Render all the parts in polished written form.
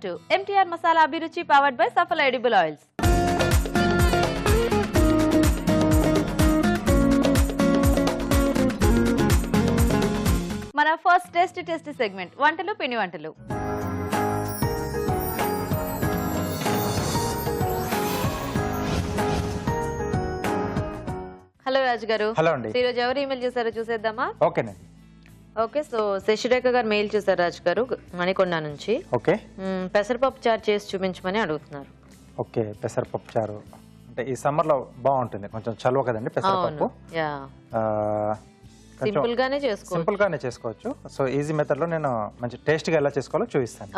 to MTR Masala Abhiruchi powered by Safal Edible Oils. మన first test segment వంటలు పిండి వంటలు. హలో రాజు గారు. హలో అండి. ఈ రోజు ఎవరు ఈమెయిల్ చేశారో చూసేద్దామా? ఓకేనండి. ఓకే, సో శశిరేఖ గారు మెయిల్ చేశారు రాజు గారు మణికొండ నుంచి. ఓకే, పెసరపప్పు చారు చేసి చూపించమని అడుగుతున్నారు. ఓకే, పెసరపప్పు చారు అంటే ఈ సమ్మర్ లో బాగుంటుంది, కొంచెం చలువ కదండి పెసరపప్పు. సింపుల్ గానే చేసుకోవచ్చు. సో ఈజీ మెథడ్ లో నేను మంచి టేస్ట్ గా ఎలా చేసుకోవాలో చూపిస్తాను.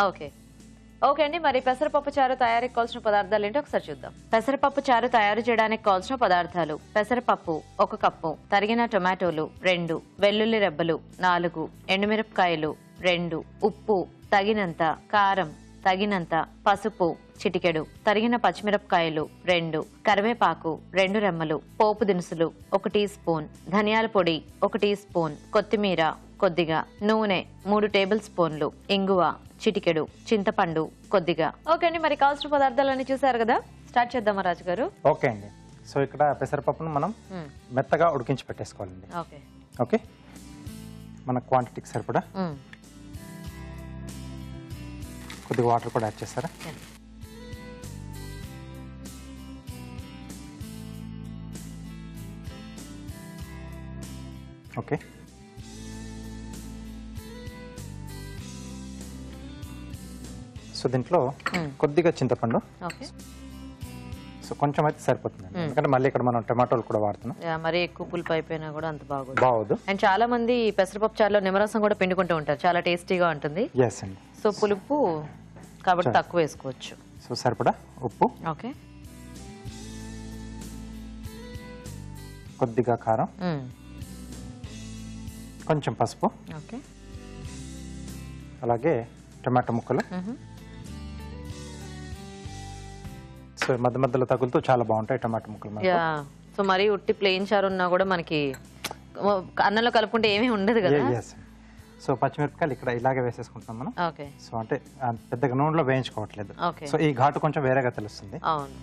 ఓకే అండి, మరి పెసరపప్పు చారు తయారీకి కావాల్సిన పదార్థాలు ఏంటో ఒకసారి చూద్దాం. పెసరపప్పు చారు తయారు చేయడానికి కావాల్సిన పదార్థాలు: పెసరపప్పు 1 కప్పు, తరిగిన టొమాటోలు 2, వెల్లుల్లి రెబ్బలు 4, ఎండుమిరపకాయలు 2, ఉప్పు తగినంత, కారం తగినంత, పసుపు చిటికెడు, తరిగిన పచ్చిమిరపకాయలు 2, కరివేపాకు 2 రెమ్మలు, పోపు దినుసులు 1 టీ స్పూన్, ధనియాల పొడి 1 టీ స్పూన్, కొత్తిమీర కొద్దిగా, నూనె 3 టేబుల్ స్పూన్లు, ఇంగువ చిటికెడు, చింతపండు కొద్దిగా. ఓకే అండి, మరి కావాల్సిన పదార్థాలన్నీ చూసారు కదా, స్టార్ట్ చేద్దామా రాజు గారు? ఓకే అండి. సో ఇక్కడ పెసరపప్పును మనం మెత్తగా ఉడికించి పెట్టేసుకోవాలండి. ఓకే ఓకే, మన క్వాంటిటీకి సరిపడా కొద్దిగా వాటర్ కూడా యాడ్ చేస్తారా? ఓకే, సో దీంట్లో కొద్దిగా చింతపండు, సో కొంచెం అయితే సరిపోతుంది, ఎందుకంటే మళ్ళీ ఇక్కడ మనం టమాటోలు కూడా వాడుతున్నాం. మరి ఎక్కువ పులుపు అయిపోయినా కూడా అంత బాగోదు. అండ్ చాలా మంది పెసరపప్పు చారులో నిమ్మరసం కూడా పిండుకుంటూ ఉంటారు, చాలా టేస్టీగా ఉంటుంది. ఎస్ అండి. సో పులుపు కాబట్టి తక్కువ వేసుకోవచ్చు. సో సరిపడా ఉప్పు, ఓకే, కొద్దిగా కారం, కొంచెం పసుపు, ఓకే, అలాగే టమాటో ముక్కలు. సో మధ్య మధ్యలో తగులుతూ చాలా బాగుంటాయి టమాటో ముక్కలు. సో మరి ఉట్టి ప్లెయిన్ చారు ఉన్నా కూడా మనకి అన్నంలో కలుపుకుంటే ఏమీ ఉండదు కదా. సో పచ్చిమిరపకాయలు ఇక్కడ ఇలాగే వేసేసుకుంటున్నాం మనం. ఓకే, సో అంటే పెద్దగా నూనెలో వేయించుకోవట్లేదు. సో ఈ ఘాటు కొంచెం వేరేగా తెలుస్తుంది. అవును,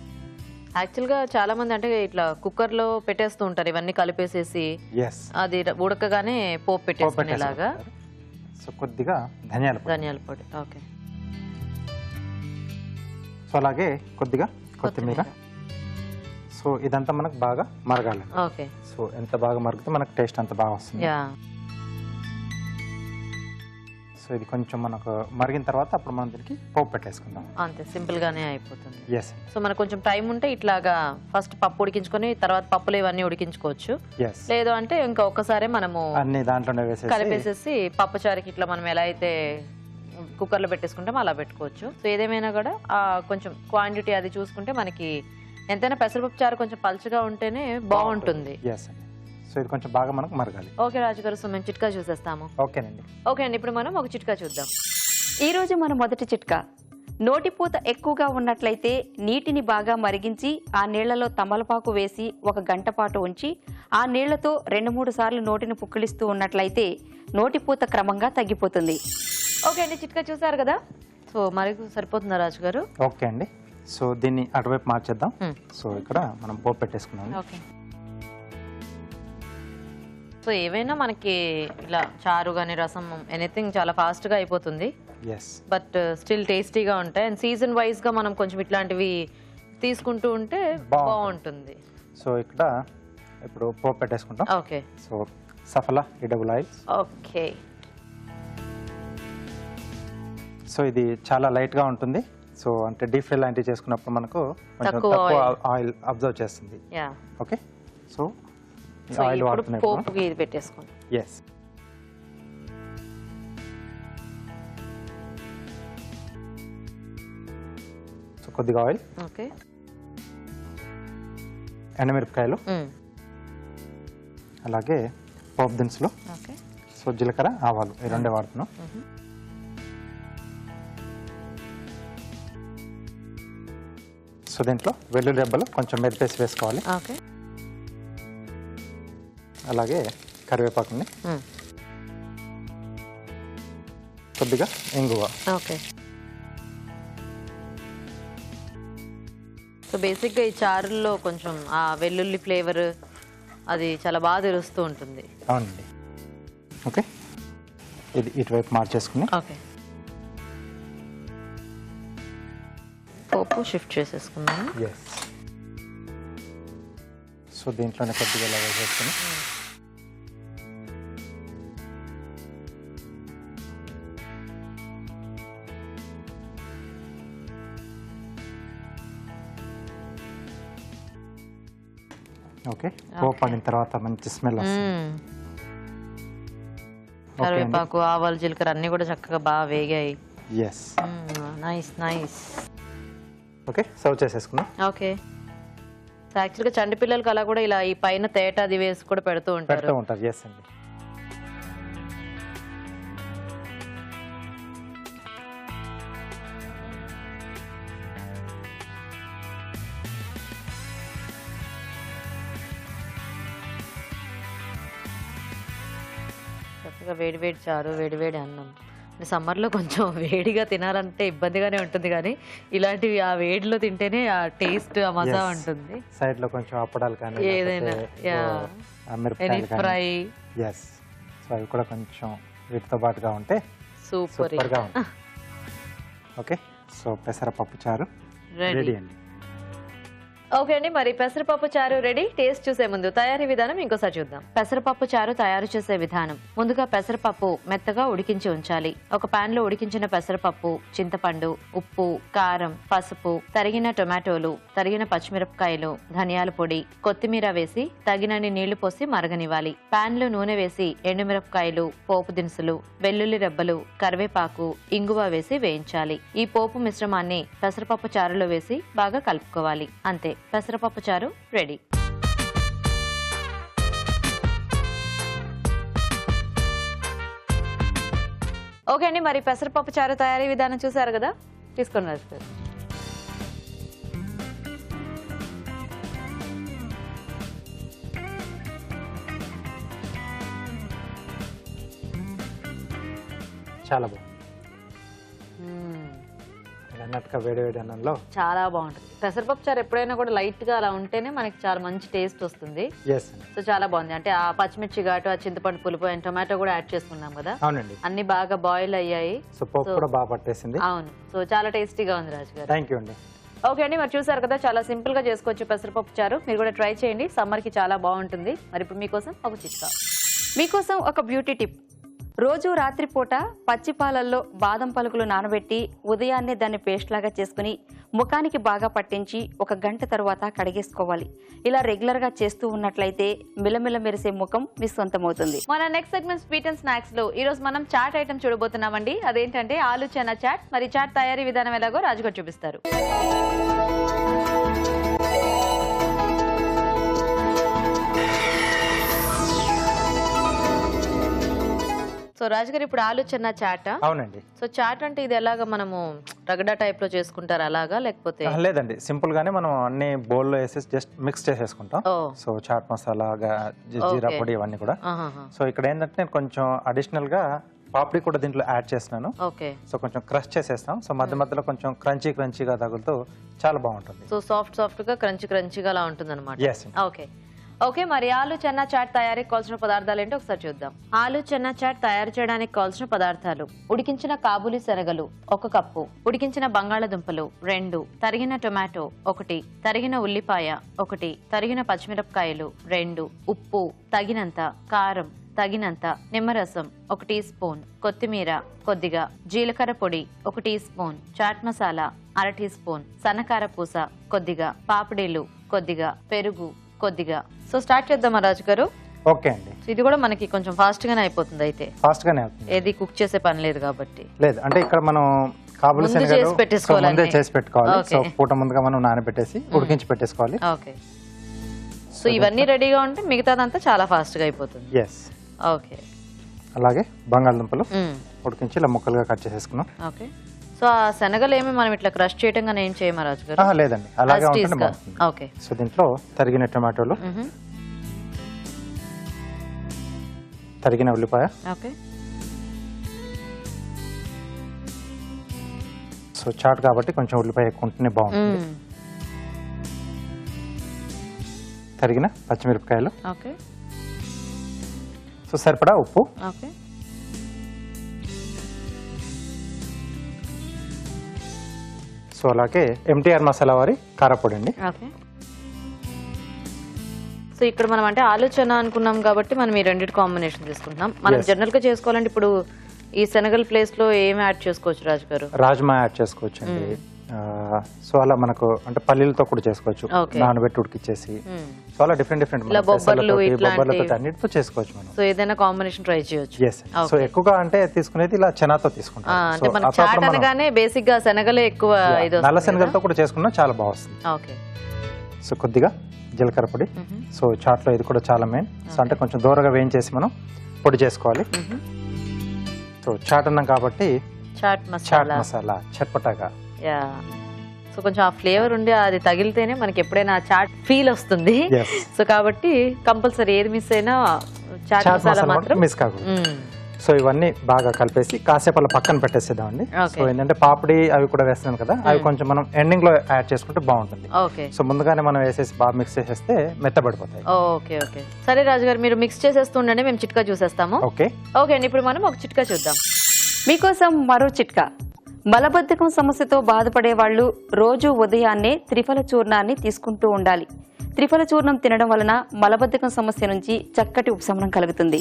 యాక్చువల్ గా చాలా మంది అంటే ఇట్లా కుక్కర్ లో పెట్టేస్తూ ఉంటారు, ఇవన్నీ కలిపేసేసి అది ఉడకగానే పోపు పెట్టేసుకునేలాగా. సో కొద్దిగా ధనియాల పొడి, ఓకే, సో అలాగే కొద్దిగా కొత్తిమీర. సో ఇదంతా మనకు బాగా మరగాలి. ఓకే, సో ఎంత బాగా మరిగితే మనకు టేస్ట్ అంత బాగా వస్తుంది. సో ఇది కొంచెం మనకు మరిగిన తర్వాత అప్పుడు మనం దీనికి పోపు పెట్టేసుకుందాం. అంతే, సింపుల్ గానే అయిపోతుంది. ఎస్. సో మనకు కొంచెం టైం ఉంటే ఇట్లాగా ఫస్ట్ పప్పు ఉడికించుకొని తర్వాత పప్పులు ఇవన్నీ ఉడికించుకోవచ్చు. లేదు అంటే ఇంకా ఒక్కసారి మనము అన్ని దాంట్లోనే కలిపేసేసి పప్పు చారుకి ఇట్లా మనం ఎలా అయితే కుక్కర్ లో పెట్టేసుకుంటామో అలా పెట్టుకోవచ్చు. సో ఏదేమైనా కూడా కొంచెం క్వాంటిటీ అది చూసుకుంటే మనకి ఎంతైనా పెసరపప్పు చారు కొంచెం పలుచగా ఉంటేనే బాగుంటుంది. సో ఇది కొంచెం బాగా మనకు మరగాలి. ఓకే రాజు గారు, సో మేము చిట్కా చూసేస్తాము. ఓకేనండి. ఓకే అండి, ఇప్పుడు మనం ఒక చిట్కా చూద్దాం. ఈ రోజు మన మొదటి చిట్కా: నోటిపూత ఎక్కువగా ఉన్నట్లయితే నీటిని బాగా మరిగించి ఆ నీళ్లలో తమలపాకు వేసి 1 గంట పాటు ఉంచి ఆ నీళ్లతో 2-3 సార్లు నోటిని పుక్కిలిస్తూ ఉన్నట్లయితే నోటిపూత క్రమంగా తగ్గిపోతుంది. ఓకే అండి, చిట్కా చూసారు కదా, సో మరి సరిపోతుందా రాజు గారు? ఓకే అండి, సో దీన్ని అటువైపు మార్చేద్దాం. సో ఇక్కడ మనం పోపు పెట్టేసుకున్నాం. ఓకే, సో ఏవైనా మనకి ఇలా చారు కానీ రసం ఎనీథింగ్ చాలా ఫాస్ట్ గా అయిపోతుంది, బట్ స్టిల్ టేస్టీగా ఉంటాయి. అండ్ సీజన్ వైజ్ గా మనం కొంచెం ఇట్లాంటివి తీసుకుంటూ ఉంటే బాగుంటుంది. సో ఇక్కడ ఇప్పుడు పోపు పెట్టేసుకుంటాం. Okay, so Safala edible oils. Okay, so ఇది చాలా లైట్ గా ఉంటుంది. సో అంటే డీప్ ఫ్రై లాంటివి చేసుకున్నప్పుడు మనకు కొంచెం తక్కువ ఆయిల్ అబ్జర్వ్ చేస్తుంది. ఓకే, సో ఆయిల్ పోపుకి ఇది పెట్టేసుకోండి. ఎస్. సో కొద్దిగా ఆయిల్, ఓకే, ఎండుమిరపకాయలు, అలాగే పోపు దినుసులు. ఓకే, సో జీలకర్ర, ఆవాలు ఈ రెండే వాడుతున్నాం. సో దీంట్లో వెల్లుల్లి రెబ్బలు కొంచెం మెదిపేసి వేసుకోవాలి. ఓకే, అలాగే కరివేపాకుని, కొద్దిగా ఇంగువ, ఓకే, సో బేసిక్గా ఈ చారుల్లో కొంచెం ఆ వెల్లుల్లి ఫ్లేవర్ అది చాలా బాగా తెలుస్తూ ఉంటుంది. అవునండి. ఓకే, ఇది ఇటువైపు మార్చేసుకుని ఓకే, పోపు షిఫ్ట్ చేసేసుకున్నాను. ఎస్. సో దీంట్లోనే కొద్దిగా ఇలా వేసేసుకుని ఓకే, పోపు పడిన తర్వాత మంచి స్మెల్ వస్తుంది. కరివేపాకు, ఆవాలు, జీలకర్ర అన్ని కూడా చక్కగా బాగా వేగాయి. Yes. Nice nice. Okay, serve చేసేసుకున్నాం. ఓకే. సో యాక్చువల్గా చంటి పిల్లలకి అలా కూడా ఇలా ఈ పైన తేట అది వేసి కూడా పెడుతూ ఉంటారు. ఎస్ అండి. చక్కగా వేడి వేడి చారు, వేడి వేడి అన్నం. సమ్మర్లో కొంచెం వేడిగా తినాలంటే ఇబ్బందిగానే ఉంటుంది, కానీ ఇలాంటివి ఆ వేడిలో తింటేనే ఆ టేస్ట్, ఆ మజా ఉంటుంది. సైడ్ లో కొంచెం అప్పడాలు కానీ ఏదైనా మిరపకాయలు ఫ్రై. ఎస్. సో అవి కూడా కొంచెం వీటితో పాటుగా ఉంటే సూపర్ గా ఉంటుంది. ఓకే, సో పెసరపప్పు చారు రెడీ అండి. ఓకే అండి, మరి పెసరపప్పు చారు రెడీ. టేస్ట్ చూసే ముందు తయారీ విధానం ఇంకోసారి చూద్దాం. పెసరపప్పు చారు తయారు చేసే విధానం. ముందుగా పెసరపప్పు మెత్తగా ఉడికించి ఉంచాలి. ఒక పాన్ లో ఉడికించిన పెసరపప్పు, చింతపండు, ఉప్పు, కారం, పసుపు, తరిగిన టొమాటోలు, తరిగిన పచ్చిమిరపకాయలు, ధనియాల పొడి, కొత్తిమీర వేసి తగినన్ని నీళ్లు పోసి మరగనివ్వాలి. పాన్ లో నూనె వేసి ఎండుమిరపకాయలు, పోపు దినుసులు, వెల్లుల్లి రెబ్బలు, కరివేపాకు, ఇంగువ వేసి వేయించాలి. ఈ పోపు మిశ్రమాన్ని పెసరపప్పు చారులో వేసి బాగా కలుపుకోవాలి. అంతే, పెసరపప్పు చారు రెడీ. ఓకే అండి, మరి పెసరపప్పు చారు తయారీ విధానం చూసారు కదా, తీసుకొని రాజుగారు. చాలా బాగుంది. అన్నట్టుగా వేడి వేడి అన్నంలో చాలా బాగుంటుంది. పెసరపప్పు చారు ఎప్పుడైనా కూడా లైట్ గా అలా ఉంటేనే మనకి చాలా మంచి టేస్ట్ వస్తుంది. ఎస్. సో చాలా బాగుంది. అంటే ఆ పచ్చిమిర్చి ఘాటు, ఆ చింతపండు పులుపు, అండ్ టొమాటో కూడా యాడ్ చేసుకున్నాం కదా. అవునండి. అన్ని బాగా బాయిల్ అయ్యాయి. సో పప్పు కూడా బాగా పట్టేసింది. అవును, సో చాలా టేస్టీగా ఉంది రాజు గారు. థ్యాంక్ యూ అండి. ఓకే అండి, మరి చూసారు కదా, చాలా సింపుల్ గా చేసుకోవచ్చు పెసరపప్పు చారు. మీరు కూడా ట్రై చేయండి, సమ్మర్ కి చాలా బాగుంటుంది. మరి ఇప్పుడు మీకోసం ఒక చిట్కా. మీకోసం ఒక బ్యూటీ టిప్. రోజు రాత్రిపూట పచ్చి పాలల్లో బాదం పలుకులు నానబెట్టి ఉదయాన్నే దాన్ని పేస్ట్ లాగా చేసుకుని ముఖానికి బాగా పట్టించి 1 గంట తర్వాత కడిగేసుకోవాలి. ఇలా రెగ్యులర్ గా చేస్తూ ఉన్నట్లయితే మిలమిల మెరిసే ముఖం మీ సొంతమవుతుంది. మన next segment sweet and snacks లో ఈ రోజు మనం చాట్ ఐటమ్ చూడబోతున్నామండి. అదేంటంటే ఆలు చెనా చాట్. మరి చాట్ తయారీ విధానం ఎలాగో రాజుగారు చూపిస్తారు. సో రాజుగారు, ఇప్పుడు ఆలు చెన్నా చాట్. అవునండి. సో చాట్ అంటే ఇది ఎలాగా మనము రగడా టైప్ లో చేసుకుంటారు అలాగా, లేకపోతే? లేదండి, సింపుల్ గానే మనం అన్ని బౌల్ లో వేసేసి జస్ట్ మిక్స్ చేసేసుకుంటాం. సో చాట్ మసాలా, జీరా పొడి ఇవన్నీ కూడా. సో ఇక్కడ ఏంటంటే నేను కొంచెం అడిషనల్ గా పాపడి కూడా దీంట్లో యాడ్ చేస్తున్నాను. ఓకే. సో కొంచెం క్రష్ చేసేస్తాం. సో మధ్య మధ్యలో కొంచెం క్రంచీగా తగులుతూ చాలా బాగుంటుంది. సో సాఫ్ట్ గా క్రంచీగా అలా ఉంటుంది అనమాట. ఎస్. ఓకే ఓకే, మరి ఆలు చెన్నా చాట్ తయారీకి కావాల్సిన పదార్థాలు ఏంటో ఒకసారి చూద్దాం. ఆలు చెన్నా చాట్ తయారు చేయడానికి కావాల్సిన పదార్థాలు: ఉడికించిన కాబూలి శనగలు 1 కప్పు, ఉడికించిన బంగాళదుంపలు 2, తరిగిన టొమాటో 1, తరిగిన ఉల్లిపాయ 1, తరిగిన పచ్చిమిరపకాయలు 2, ఉప్పు తగినంత, కారం తగినంత, నిమ్మరసం 1 టీ స్పూన్, కొత్తిమీర కొద్దిగా, జీలకర్ర పొడి 1 teaspoon, chaat masala 1/2 teaspoon, సన్నకార పూస కొద్దిగా, పాపడీలు కొద్దిగా, పెరుగు కొద్దిగా. సో స్టార్ట్ చేద్దామా రాజు గారు? ఓకే అండి. ఇది కూడా మనకి కొంచెం ఫాస్ట్ గానే అయిపోతుంది. అయితే ఫాస్ట్ గానే అవుతుంది, ఏది కుక్ చేసే పని లేదు కాబట్టి. లేదు అంటే ఇక్కడ మనం కాబూలి శనగలు ముందే చేసి పెట్టుకోవాలి. సో పూట ముందుగా మనం నానబెట్టేసి ఉడికించి పెట్టేసుకోవాలి. ఓకే. సో ఇవన్నీ రెడీగా ఉంటే మిగతాదంతా చాలా ఫాస్ట్ గా అయిపోతుంది. ఎస్. ఓకే. అలాగే బంగాళదుంపలు ఉడికించి ఇలా ముక్కలుగా కట్ చేసేసుకున్నాం. ఓకే. సో ఆ శనగలు ఏమి మనం ఇట్లా క్రష్ చేయటం గానీ ఏం చేయమా రాజు గారు? లేదండి, అలాగే ఉంటుంది బాగుంటుంది. ఓకే. సో దీంట్లో తరిగిన టమాటోలు, తరిగిన ఉల్లిపాయ. ఓకే. సో చాట్ కాబట్టి కొంచెం ఉల్లిపాయ ఎక్కువ ఉంటేనే బాగుంటుంది. తరిగిన పచ్చిమిరపకాయలు, ఓకే సో సరిపడా ఉప్పు, ఓకే సో అలాగే ఎంటీఆర్ మసాలా వారి కారపొడి అండి. ఓకే. సో ఇక్కడ మనం అంటే ఆలోచన అనుకున్నాం కాబట్టి మనం ఈ రెండింటి కాంబినేషన్ తీసుకుంటున్నాం. మనం జనరల్ గా చేసుకోవాలంటే ఇప్పుడు ఈ శనగల ప్లేస్ లో ఏం యాడ్ చేసుకోవచ్చు రాజు గారు? రాజ్మా యాడ్ చేసుకోవచ్చు అండి. సో అలా మనకు అంటే పల్లీలతో కూడా చేసుకోవచ్చు, నానబెట్టి ఉడికిచ్చేసి. సో అలా డిఫరెంట్ బొబ్బర్లతో అన్నిటితో చేసుకోవచ్చు మనం. సో ఏదైనా కాంబినేషన్ ట్రై చేయొచ్చు. సో ఎక్కువగా అంటే తీసుకునేది ఇలా చెనాతో తీసుకుంటాం. అంటే మన చాట్ అనగానే బేసిక్ గా శనగలే ఎక్కువ, నల్ల శనగలతో కూడా చేసుకున్నా చాలా బాగుంది. ఓకే. సో కొద్దిగా జీలకర్ర పొడి. సో చాట్లో ఇది కూడా చాలా మెయిన్. సో అంటే కొంచెం దూరగా వేయించేసి మనం పొడి చేసుకోవాలి. సో చాట్ అన్నాం కాబట్టి చాట్ మసాలా చట్పటాగా. యా. సో కొంచెం ఆ ఫ్లేవర్ ఉండి అది తగిలితేనే మనకి ఎప్పుడైనా చాట్ ఫీల్ వస్తుంది. సో కాబట్టి కంపల్సరీ ఏది మిస్ అయినా చాట్ మసాలా మాత్రం మిస్ కాకూడదు. సో ఇవన్నీ బాగా కలిపేసి కాసేపు అలా పక్కన పెట్టేసేద్దామండి. సో ఏంటంటే పాపిడి అవి కూడా వేస్తున్నాం కదా, అవి కొంచెం మనం ఎండింగ్ లో యాడ్ చేసుకుంటే బాగుంటుంది. సో ముందుగానే మనం వేసేసి బాగా మిక్స్ చేసేస్తే మెత్తబడిపోతాయి. ఓకే ఓకే సరే రాజు గారు, మీరు మిక్స్ చేసేస్తుండండి, మేము చిట్కా చూసేస్తాము. ఓకే ఓకే అండి. ఇప్పుడు మనం ఒక చిట్కా చూద్దాం. మీకోసం మరో చిట్కా. మలబద్ధకం సమస్యతో బాధపడే వాళ్ళు రోజు ఉదయాన్నే త్రిఫల చూర్ణాన్ని తీసుకుంటూ ఉండాలి. త్రిఫల చూర్ణం తినడం వలన మలబద్ధకం సమస్య నుంచి చక్కటి ఉపశమనం కలుగుతుంది.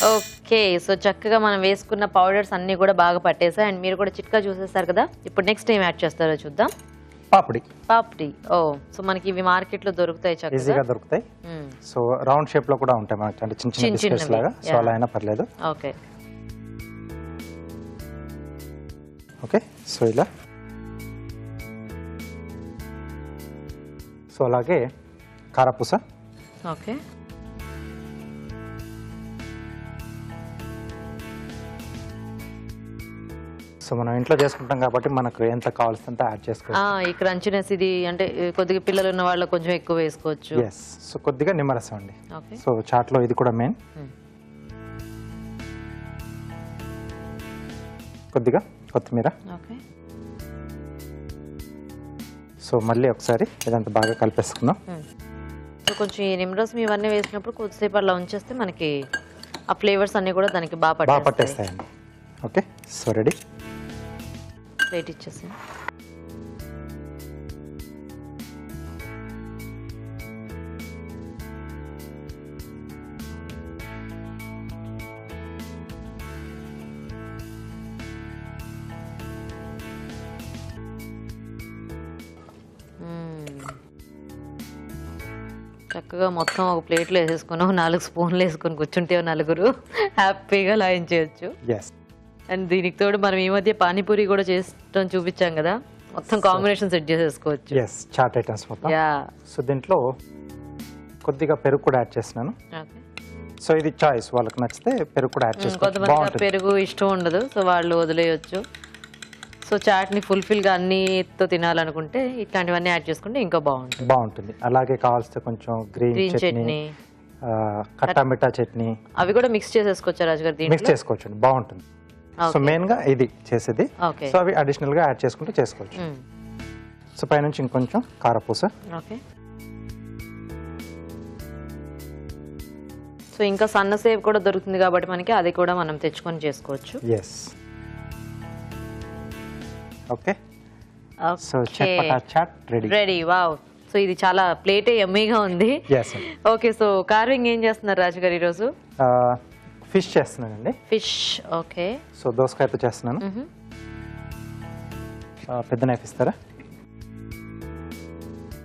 ఓకే. సో చక్కగా మనం వేసుకున్న పౌడర్స్ అన్ని కూడా బాగా పట్టేసాయి అండ్ మీరు కూడా చిట్కా చూసేస్తారు కదా. ఇప్పుడు నెక్స్ట్ ఏం యాడ్ చేస్తారో చూద్దాం. పాపిడి. ఓ సో మనకి ఇవి మార్కెట్ లో దొరుకుతాయి, ఈజీగా దొరుకుతాయి. సో రౌండ్ షేప్ లో కూడా ఉంటాయి మనకి, అంటే చిన్న చిన్న బిస్కెట్స్ లాగా. సో అలా అయినా పర్లేదు. Okay okay. సో ఇలా. సో అలాగే కారపూస. ఓకే. సో మనం ఇంట్లో చేసుకుంటాం కాబట్టి మనకు ఎంత కావాల్సినంత యాడ్ చేసుకోవచ్చు. ఈ క్రంచినెస్ ఇది అంటే కొద్దిగా పిల్లలు ఉన్న వాళ్ళు కొంచెం ఎక్కువ వేసుకోవచ్చు. సో కొద్దిగా నిమ్మరసం అండి. ఓకే. సో చాట్లో ఇది కూడా మెయిన్. కొద్దిగా కొత్తిమీర. ఓకే. సో మళ్ళీ ఒకసారి ఇదంతా బాగా కలిపేసుకుందాం. సో కొంచెం ఈ నిమ్మరసం ఇవన్నీ వేసినప్పుడు కొద్దిసేపు అలా ఉంచేస్తే మనకి ఆ ఫ్లేవర్స్ అన్ని కూడా దానికి బాగా పట్టేస్తాయండి. ఓకే. So ready. ప్లేట్ ఇచ్చేసి చక్కగా మొత్తం ఒక ప్లేట్లో వేసేసుకున్నాం. 4 స్పూన్లు వేసుకొని కూర్చుంటే నలుగురు హ్యాపీగా లాయించేయచ్చు. అండ్ దీనికి తోడు మనం ఈ మధ్య పానీపూరి కూడా చేస్తాం చూపించాం కదా, మొత్తం కాంబినేషన్ సెట్ చేసేసుకోవచ్చు. చాట్ ఐటమ్స్ మొత్తం. సో దీంట్లో కొద్దిగా పెరుగు కూడా యాడ్ చేస్తున్నాను. సో ఇది చాయిస్, వాళ్ళకి నచ్చితే పెరుగు కూడా యాడ్ చేసుకోవచ్చు. కొంతమంది పెరుగు ఇష్టం ఉండదు, సో వాళ్ళు వదిలేయచ్చు. సో చాట్ని ఫుల్ఫిల్గా అన్నితో తినాలనుకుంటే ఇట్లాంటివన్నీ యాడ్ చేసుకుంటే ఇంకా బాగుంటుంది. అలాగే కావాల్సిన కొంచెం గ్రీన్ చట్నీ, కట్టా మిఠా చట్నీ అవి కూడా మిక్స్ చేసేసుకోవచ్చు రాజు గారు. మిక్స్ చేసుకోవచ్చు, బాగుంటుంది. సో మెయిన్ గా ఇది చేసేది. సో అవి అడిషనల్ గా యాడ్ చేసుకుంటే చేసుకోవచ్చు. సో పైనుంచి ఇంకొంచెం కారపూస. సో ఇంకా సన్న సేవ్ కూడా దొరుకుతుంది కాబట్టి మనకి అది కూడా మనం తెచ్చుకొని చేసుకోవచ్చు. Okay. So chatpata chaat ready. Wow. So ఇది చాలా ప్లేటే యమ్మీగా ఉంది. ఓకే. సో కార్వింగ్ ఏం చేస్తున్నారు రాజు గారు ఈరోజు? ఫిష్ చేస్తున్నానండి. ఫిష్. ఓకే. సో దోసకాయతో చేస్తున్నాను. పెద్ద నైఫ్ ఇస్తారా?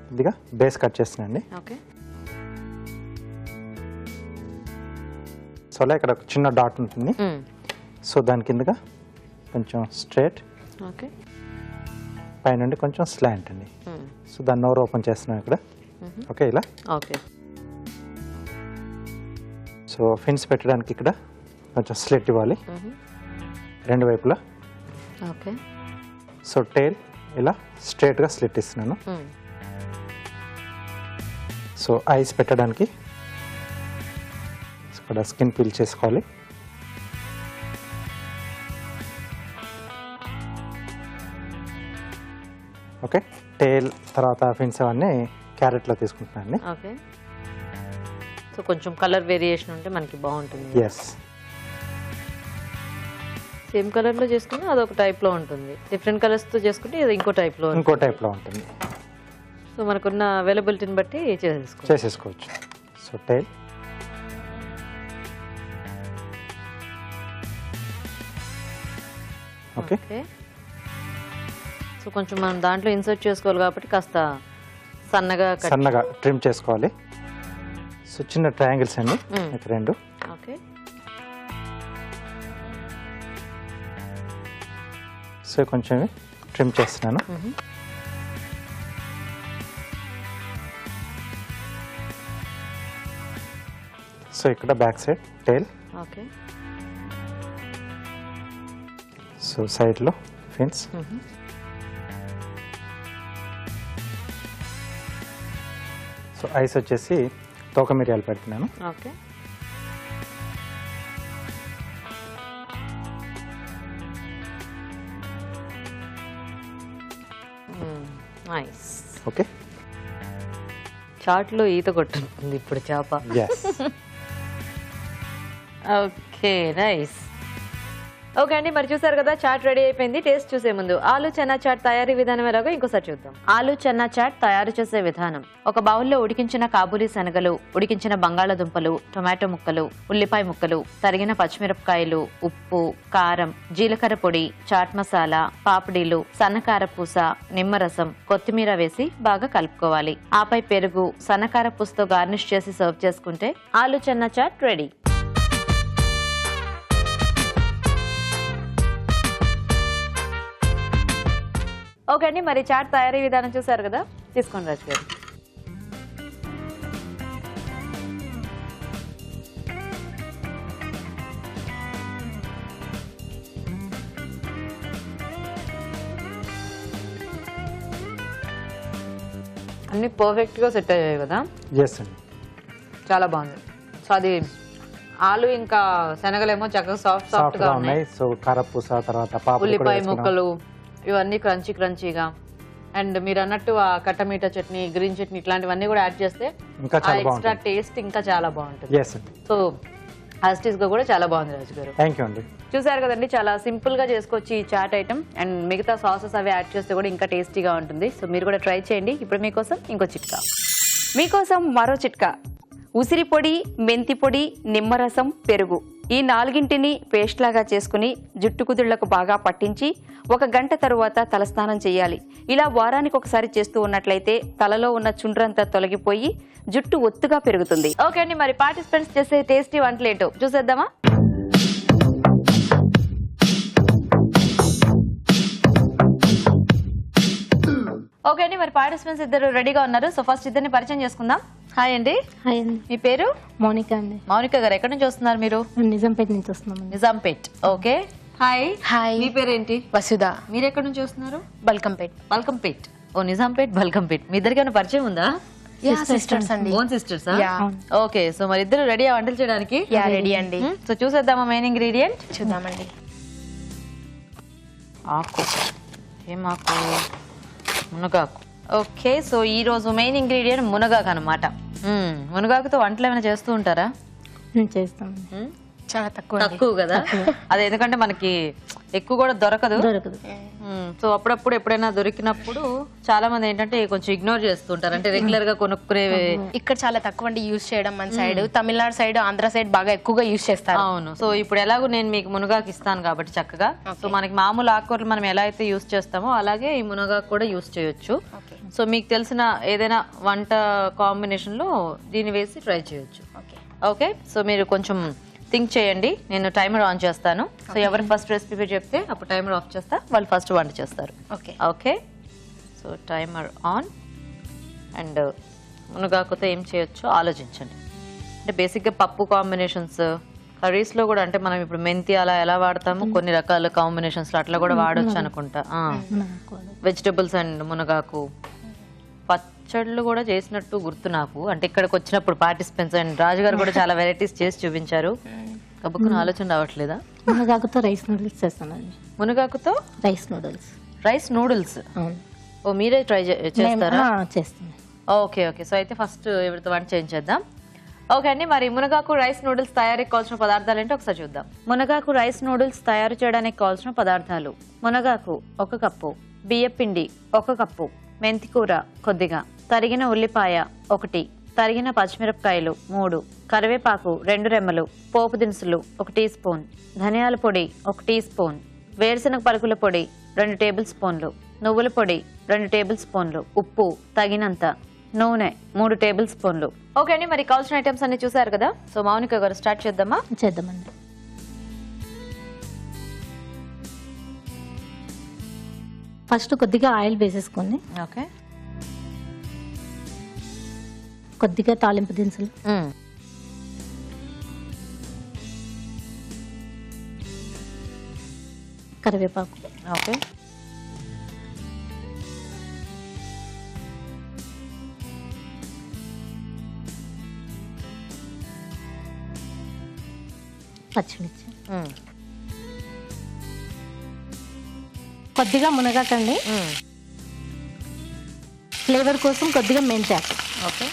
కొద్దిగా బేస్ కట్ చేస్తున్నానండి. ఓకే. సో అలా ఇక్కడ ఒక చిన్న డాట్ ఉంటుంది. సో దాని కిందగా కొంచెం స్ట్రేట్, ఓకే, పైనుండి కొంచెం స్లాంట్ అండి. సో దాన్ని నోరు ఓపెన్ చేస్తున్నాను ఇక్కడ. ఓకే, ఇలా. ఓకే. సో ఫిన్స్ పెట్టడానికి ఇక్కడ కొంచెం స్లిట్ ఇవ్వాలి రెండు వైపులా. ఓకే. సో టైల్ ఇలా స్ట్రైట్గా స్లిట్ ఇస్తున్నాను. సో ఐస్ పెట్టడానికి ఇక్కడ స్కిన్ పీల్ చేసుకోవాలి. ఓకే. టైల్ తర్వాత ఫిన్స్ అవన్నీ క్యారెట్లో తీసుకుంటున్నాను. ఓకే. సో కొంచెం కలర్ వేరియేషన్ ఉంటే మనకి బాగుంటుంది. ఎస్, సేమ్ కలర్ లో చేసుకుంటే అదొక టైప్ లో ఉంటుంది, డిఫరెంట్ కలర్స్ తో చేసుకుంటే ఇది ఇంకో టైప్ లో ఉంటుంది. సో మనకున్న అవైలబిలిటీని బట్టి చేసేసుకోవచ్చు. So tile, okay. సో కొంచెం మనం దాంట్లో ఇన్సర్ట్ చేసుకోవాలి కాబట్టి కాస్త సన్నగా ట్రిమ్ చేసుకోవాలి. సో చిన్న ట్రయాంగిల్స్ అండి మీకు 2. ఓకే. సో కొంచెం ట్రిమ్ చేస్తున్నాను. సో ఇక్కడ back side tile, okay. So సైడ్లో ఫిన్స్. సో ఐస్ వచ్చేసి తోక మిరియాలు పెడుతున్నాను. ఓకే. నైస్. ఓకే. చాట్లో ఈత కొట్టుంది ఇప్పుడు చేప. ఎస్. Okay, nice. ఓకే అండి, మరి చూసారు కదా, చాట్ రెడీ అయిపోయింది. టేస్ట్ చూసే ముందు ఆలు చెన్నా చాట్ తయారీ విధానం ఎలాగో ఇంకోసారి చూద్దాం. ఆలు చెన్నా చాట్ తయారు చేసే విధానం: ఒక బౌల్లో ఉడికించిన కాబూలీ శనగలు, ఉడికించిన బంగాళాదుంపలు, టొమాటో ముక్కలు, ఉల్లిపాయ ముక్కలు, తరిగిన పచ్చిమిరపకాయలు, ఉప్పు, కారం, జీలకర్ర పొడి, చాట్ మసాలా, పాపిడీలు, సన్నకార పూస, నిమ్మరసం, కొత్తిమీర వేసి బాగా కలుపుకోవాలి. ఆపై పెరుగు, సన్నకార పూసతో గార్నిష్ చేసి సర్వ్ చేసుకుంటే ఆలు చెన్నా చాట్ రెడీ. ఓకే అండి, మరి చాట్ తయారీ విధానం చూసారు కదా, తీసుకోండి రాజు గారు. అన్ని పర్ఫెక్ట్ గా సెట్ అయ్యాయి కదా. ఎస్ అండి, చాలా బాగుంది. సో అది ఆలు ఇంకా శనగలేమో చక్కగా సాఫ్ట్ గా ఉన్నాయి. సో కారపూస, తర్వాత ఉల్లిపాయ ముక్కలు ఇవన్నీ క్రంచీగా, అండ్ మీరు అన్నట్టు ఆ కట్టమీట చట్నీ, గ్రీన్ చట్నీ ఇట్లాంటివన్నీ కూడా యాడ్ చేస్తే ఎక్స్ట్రా టేస్ట్ ఇంకా చాలా బాగుంటుంది. సో యాస్టీస్ గా కూడా చాలా బాగుంది రాజు గారు. థ్యాంక్ యూ అండి. చూసారు కదండి, చాలా సింపుల్ గా చేసుకోవచ్చు ఈ చాట్ ఐటమ్, అండ్ మిగతా సాసెస్ అవి యాడ్ చేస్తే కూడా ఇంకా టేస్టీగా ఉంటుంది. సో మీరు కూడా ట్రై చేయండి. ఇప్పుడు మీకోసం ఇంకో చిట్కా. మీకోసం మరో చిట్కా: ఉసిరి పొడి, మెంతి పొడి, నిమ్మరసం, పెరుగు ఈ 4ంటిని పేస్ట్ లాగా చేసుకుని జుట్టు కుదుళ్లకు బాగా పట్టించి 1 గంట తరువాత తలస్నానం చేయాలి. ఇలా వారానికి ఒకసారి చేస్తూ ఉన్నట్లయితే తలలో ఉన్న చుండ్రంతా తొలగిపోయి జుట్టు ఒత్తుగా పెరుగుతుంది. ఓకే అండి, మరి పార్టిసిపెంట్స్ చేసే టేస్టీ వంటలేటో చూసేద్దామా? ఓకే అండి, మరి పార్టిసిపెంట్స్ ఇద్దరు రెడీగా ఉన్నారు. సో ఫస్ట్ ఇద్దరిని పరిచయం చేసుకుందాం. హాయ్ అండి. హాయ్ అండి. మీ పేరు? మౌనిక అండి. మౌనిక గారు, ఎక్కడి నుంచి వస్తున్నారు మీరు? నిజాంపేట నుంచి వస్తున్నాం. నిజాంపేట్. ఓకే. హాయ్. హాయ్. మీ పేరేంటి? వసుధ. మీరు ఎక్కడి నుంచి వస్తున్నారు? బల్కంపేట్. బల్కంపేట్. ఓ నిజాంపేట్, బల్కంపేట్. మీ ఇద్దరికి ఏమైనా పరిచయం ఉందా? సిస్టర్స్ అండి. ఓన్ సిస్టర్సా? ఓకే. సో మరి ఇద్దరు రెడీ వంటలు చేయడానికి? రెడీ అండి. సో చూసేద్దామా మెయిన్ ఇంగ్రీడియంట్? చూద్దామండి. ఆకు. ఏం ఆకు? మునగాకు. ఓకే. సో ఈ రోజు మెయిన్ ఇంగ్రీడియంట్ మునగాకు అనమాట. మునగాకుతో వంటలు ఏమైనా చేస్తూ ఉంటారా? చేస్తాం. చాలా తక్కువ కదా, అదే ఎందుకంటే మనకి ఎక్కువ కూడా దొరకదు. సో అప్పుడప్పుడు ఎప్పుడైనా దొరికినప్పుడు చాలా మంది ఏంటంటే కొంచెం ఇగ్నోర్ చేస్తుంటారు, అంటే రెగ్యులర్ గా కొనుక్కునే. ఇక్కడ చాలా తక్కువ అండి యూజ్ చేయడం. మన side Tamil Nadu side, Andhra side బాగా ఎక్కువగా యూజ్ చేస్తారు. అవును. సో ఇప్పుడు ఎలాగో నేను మీకు మునగాకు ఇస్తాను కాబట్టి చక్కగా, సో మనకి మామూలు ఆకుకూరలు మనం ఎలా అయితే యూజ్ చేస్తామో అలాగే ఈ మునగాకు కూడా యూజ్ చేయొచ్చు. సో మీకు తెలిసిన ఏదైనా వంట కాంబినేషన్ లో దీన్ని వేసి ట్రై చేయొచ్చు. ఓకే. సో మీరు కొంచెం థింక్ చేయండి, నేను టైమర్ ఆన్ చేస్తాను. సో ఎవరు ఫస్ట్ రెసిపీ చెప్తే అప్పుడు టైమర్ ఆఫ్ చేస్తా, వాళ్ళు ఫస్ట్ వంట చేస్తారు. Okay. Okay. So timer on. And మునగాకుతో ఏం చేయొచ్చో ఆలోచించండి. అంటే బేసిక్గా పప్పు కాంబినేషన్స్, కర్రీస్లో కూడా, అంటే మనం ఇప్పుడు మెంతి అలా ఎలా వాడతామో కొన్ని రకాల కాంబినేషన్స్లో అట్లా కూడా వాడొచ్చు అనుకుంటా. వెజిటబుల్స్ అండ్ మునగాకు పచ్చళ్ళు కూడా చేసినట్టు గుర్తు నాకు. అంటే ఇక్కడికి వచ్చినప్పుడు పార్టిసిపెంట్స్ అండ్ రాజు గారు కూడా చాలా వెరైటీస్ చేసి చూపించారు. కబుక్కున ఆలోచన రావట్లేదా? మునగాకుతో రైస్ నూడిల్స్ చేస్తానండి. మునగాకుతో రైస్ నూడిల్స్. Rice noodles? ఓ మీరే ట్రై చేస్తారా? చేస్తాను. ఓకే. ఓకే. సో అయితే ఫస్ట్ ఎవరితో వంట చేయించేద్దాం. ఓకే అండి, మరి మునగాకు రైస్ నూడిల్స్ తయారీకి కావాల్సిన పదార్థాలు ఏంటో ఒకసారి చూద్దాం. మునగాకు రైస్ నూడిల్స్ తయారు చేయడానికి కావాల్సిన పదార్థాలు: మునగాకు 1 కప్పు, బియ్యపిండి 1 కప్పు, మెంతికూర కొద్దిగా, తరిగిన ఉల్లిపాయ 1, తరిగిన పచ్చిమిరపకాయలు 3, కరివేపాకు 2 రెమ్మలు, పోపు దినుసులు 1 టీ స్పూన్, ధనియాల పొడి 1 టీ స్పూన్, వేరుశనగ పలుకుల పొడి 2 టేబుల్ స్పూన్లు, నువ్వుల పొడి 2 టేబుల్ స్పూన్లు, ఉప్పు తగినంత, నూనె 3 టేబుల్ స్పూన్లు. ఓకే అండి, మరి కావాల్సిన ఐటమ్స్ అన్ని చూసారు కదా. సో మౌనిక గారు స్టార్ట్ చేద్దామా? చేద్దామండి. ఫస్ట్ కొద్దిగా ఆయిల్ వేసేసుకోండి. ఓకే, కొద్దిగా తాలింపు దినుసులు, కరివేపాకు, ఓకే, పచ్చిమిర్చి, కొద్దిగా మునగాకండి, ఫ్లేవర్ కోసం కొద్దిగా మెంతాకు, ఓకే,